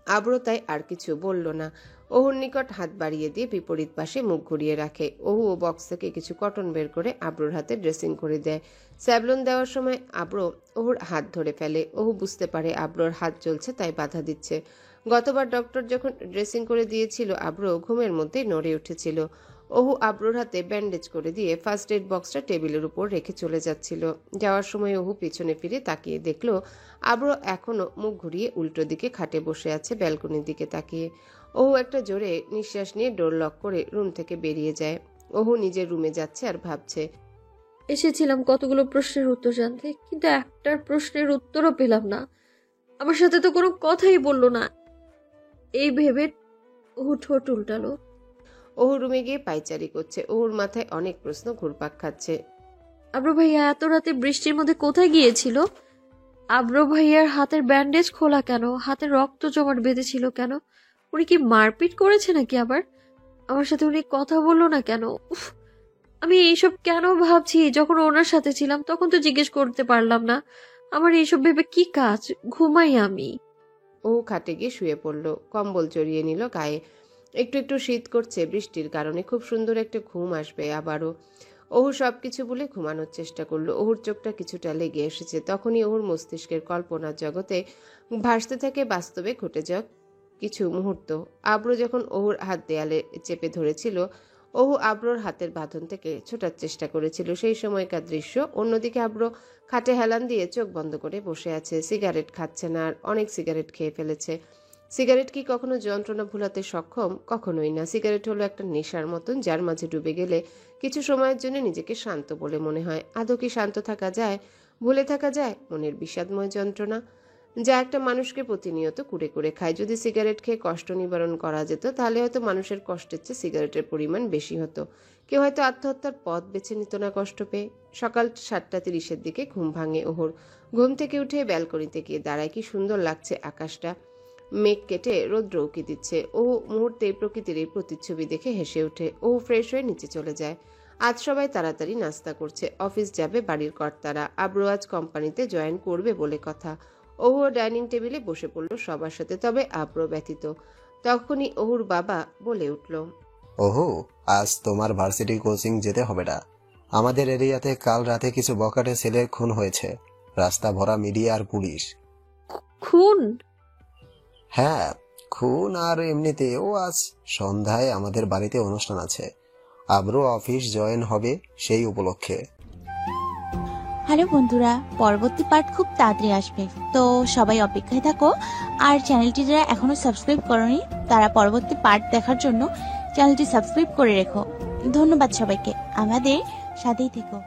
S4: আব্রো তাই আর কিছু বলল না। ওহুর নিকট হাত বাড়িয়ে দিয়ে বিপরীত পাশে মুখ ঘুরিয়ে রাখে। ওহু ও বক্স থেকে কিছু কটন বের করে আব্রোর হাতে ড্রেসিং করে দেয়। স্যাভলন দেওয়ার সময় আব্রো ওহুর হাত ধরে ফেলে। ওহু বুঝতে পারে আব্রোর হাত জ্বলছে, তাই বাধা দিচ্ছে। গতবার ডক্টর যখন ড্রেসিং করে দিয়েছিল আব্রো ঘুমের মধ্যে নড়ে উঠেছিল। ওহু আব্রোর হাতে ব্যান্ডেজ করে দিয়ে ফার্স্ট এড বক্সটা টেবিলের উপর রেখে চলে যাচ্ছিল। যাওয়ার সময় ওহু পিছনে ফিরে তাকিয়ে দেখলো আব্রো এখনো মুখ ঘুরিয়ে উল্টো দিকে খাটে বসে আছে, ব্যালকনির দিকে তাকিয়ে। ওহু একটা জোরে নিঃশ্বাস নিয়ে ডোর লক করে রুম থেকে বেরিয়ে যায়। ওহু নিজের রুমে যাচ্ছে আর ভাবছে,
S3: এসেছিলাম কতগুলো প্রশ্নের উত্তর জানতে, কিন্তু একটার প্রশ্নের উত্তরও পেলাম না। আমার সাথে তো কোনো কথাই বললো না। এই ভেবে ওহু ঠোঁট উল্টালো।
S4: ওহু রুমে গিয়ে পায়চারি করছে। ওহুর মাথায় অনেক প্রশ্ন ঘুরপাক খাচ্ছে।
S3: আব্রু ভাইয়া এত রাতে বৃষ্টির মধ্যে কোথায় গিয়েছিল? আব্রু ভাইয়ার হাতের ব্যান্ডেজ খোলা কেন? হাতে রক্ত জমাট বেঁধেছিল কেন? উনি কি মারপিট করেছে নাকি? আবার আমার সাথে উনি কথা বললো না কেন? উফ, আমি এইসব কেন ভাবছি? যখন ওনার সাথে ছিলাম তখন তো জিজ্ঞেস করতে পারলাম না। আমার এইসব ভেবে কি কাজ? ঘুমাই আমি।
S4: ও খাটে গিয়ে শুয়ে পড়ল, কম্বল জড়িয়ে নিল গায়ে। একটু একটু শীত করছে বৃষ্টির কারণে, খুব সুন্দর একটা ঘুম আসবে আবারও। ওহু সবকিছু বলে ঘুমানোর চেষ্টা করলো। ওহুর চোখটা কিছুটা লেগে এসেছে। তখনই ওহুর মস্তিষ্কের কল্পনার জগতে ভাসতে থাকে বাস্তবে ঘটে যাক কিছু মুহূর্ত। আব্রো যখন ওহুর হাত দেয়ালে চেপে ধরেছিল, ওহু আব্রোর হাতের বাঁধন থেকে ছোটার চেষ্টা করেছিল, সেই সময়কার দৃশ্য। অন্যদিকে আব্রো খাটে হেলান দিয়ে চোখ বন্ধ করে বসে আছে। সিগারেট খাচ্ছে না, আর অনেক সিগারেট খেয়ে ফেলেছে। সিগারেট কি কখনো যন্ত্রণা ভুলাতে সক্ষম? কখনোই না। সিগারেট হলো একটা নেশার মতন, যার মাঝে ডুবে গেলে কিছু সময়ের জন্য নিজেকে শান্ত বলে মনে হয়। আদৌ কি শান্ত থাকা যায়? ভুলে থাকা যায় মনের বিষাদময় যন্ত্রণা, যা একটা মানুষকে প্রতিনিয়ত কুড়ে কুড়ে খায়। যদি সিগারেট খেয়ে কষ্ট নিবারণ করা যেত, তাহলে হয়তো মানুষের কষ্টের চেয়ে সিগারেটের পরিমাণ বেশি হতো। কেউ হয়তো আত্মহত্যার পথ বেছে নিত না কষ্ট পেয়ে। সকাল 7:30 দিকে ঘুম ভাঙে ওহুর। ঘুম থেকে উঠে ব্যালকনিতে গিয়ে দাঁড়ায়। কি সুন্দর লাগছে আকাশটা, মেঘ কেটে রৌদ্র উকি দিচ্ছে। ও মুহূর্তে প্রকৃতির এই প্রতিচ্ছবি দেখে হেসে ওঠে। ও ফ্রেশ হয়ে নিচে চলে যায়। আজ সবাই তাড়াতাড়ি নাস্তা করছে, অফিস যাবে বাড়ির কর্তারা। আব্রো আজ কোম্পানিতে জয়েন করবে বলে কথা। ওহু ডাইনিং টেবিলে বসে পড়ল সবার সাথে, তবে আব্রো ব্যতীত। তখনই ওহুর বাবা বলে উঠল,
S13: ওহো, আজ তোমার ভার্সিটি কোচিং যেতে হবে না। আমাদের এরিয়াতে কাল রাতে কিছু বখাটে ছেলের খুন হয়েছে। রাস্তা ভরা মিডিয়া আর পুলিশ।
S3: খুন?
S13: হ্যাঁ, খুন। আর এমনিতেও আজ সন্ধ্যায় আমাদের বাড়িতে অনুষ্ঠান আছে। আব্রো অফিস জয়েন হবে সেই উপলক্ষে।
S15: হ্যালো বন্ধুরা, পরবর্তী পার্ট খুব তাড়াতাড়ি আসবে, তো সবাই অপেক্ষায় থাকো। আর চ্যানেলটি যারা এখনো সাবস্ক্রাইব করোনি তারা পরবর্তী পার্ট দেখার জন্য চ্যানেলটি সাবস্ক্রাইব করে রেখো। ধন্যবাদ সবাইকে, আমাদের সাথেই থেকো।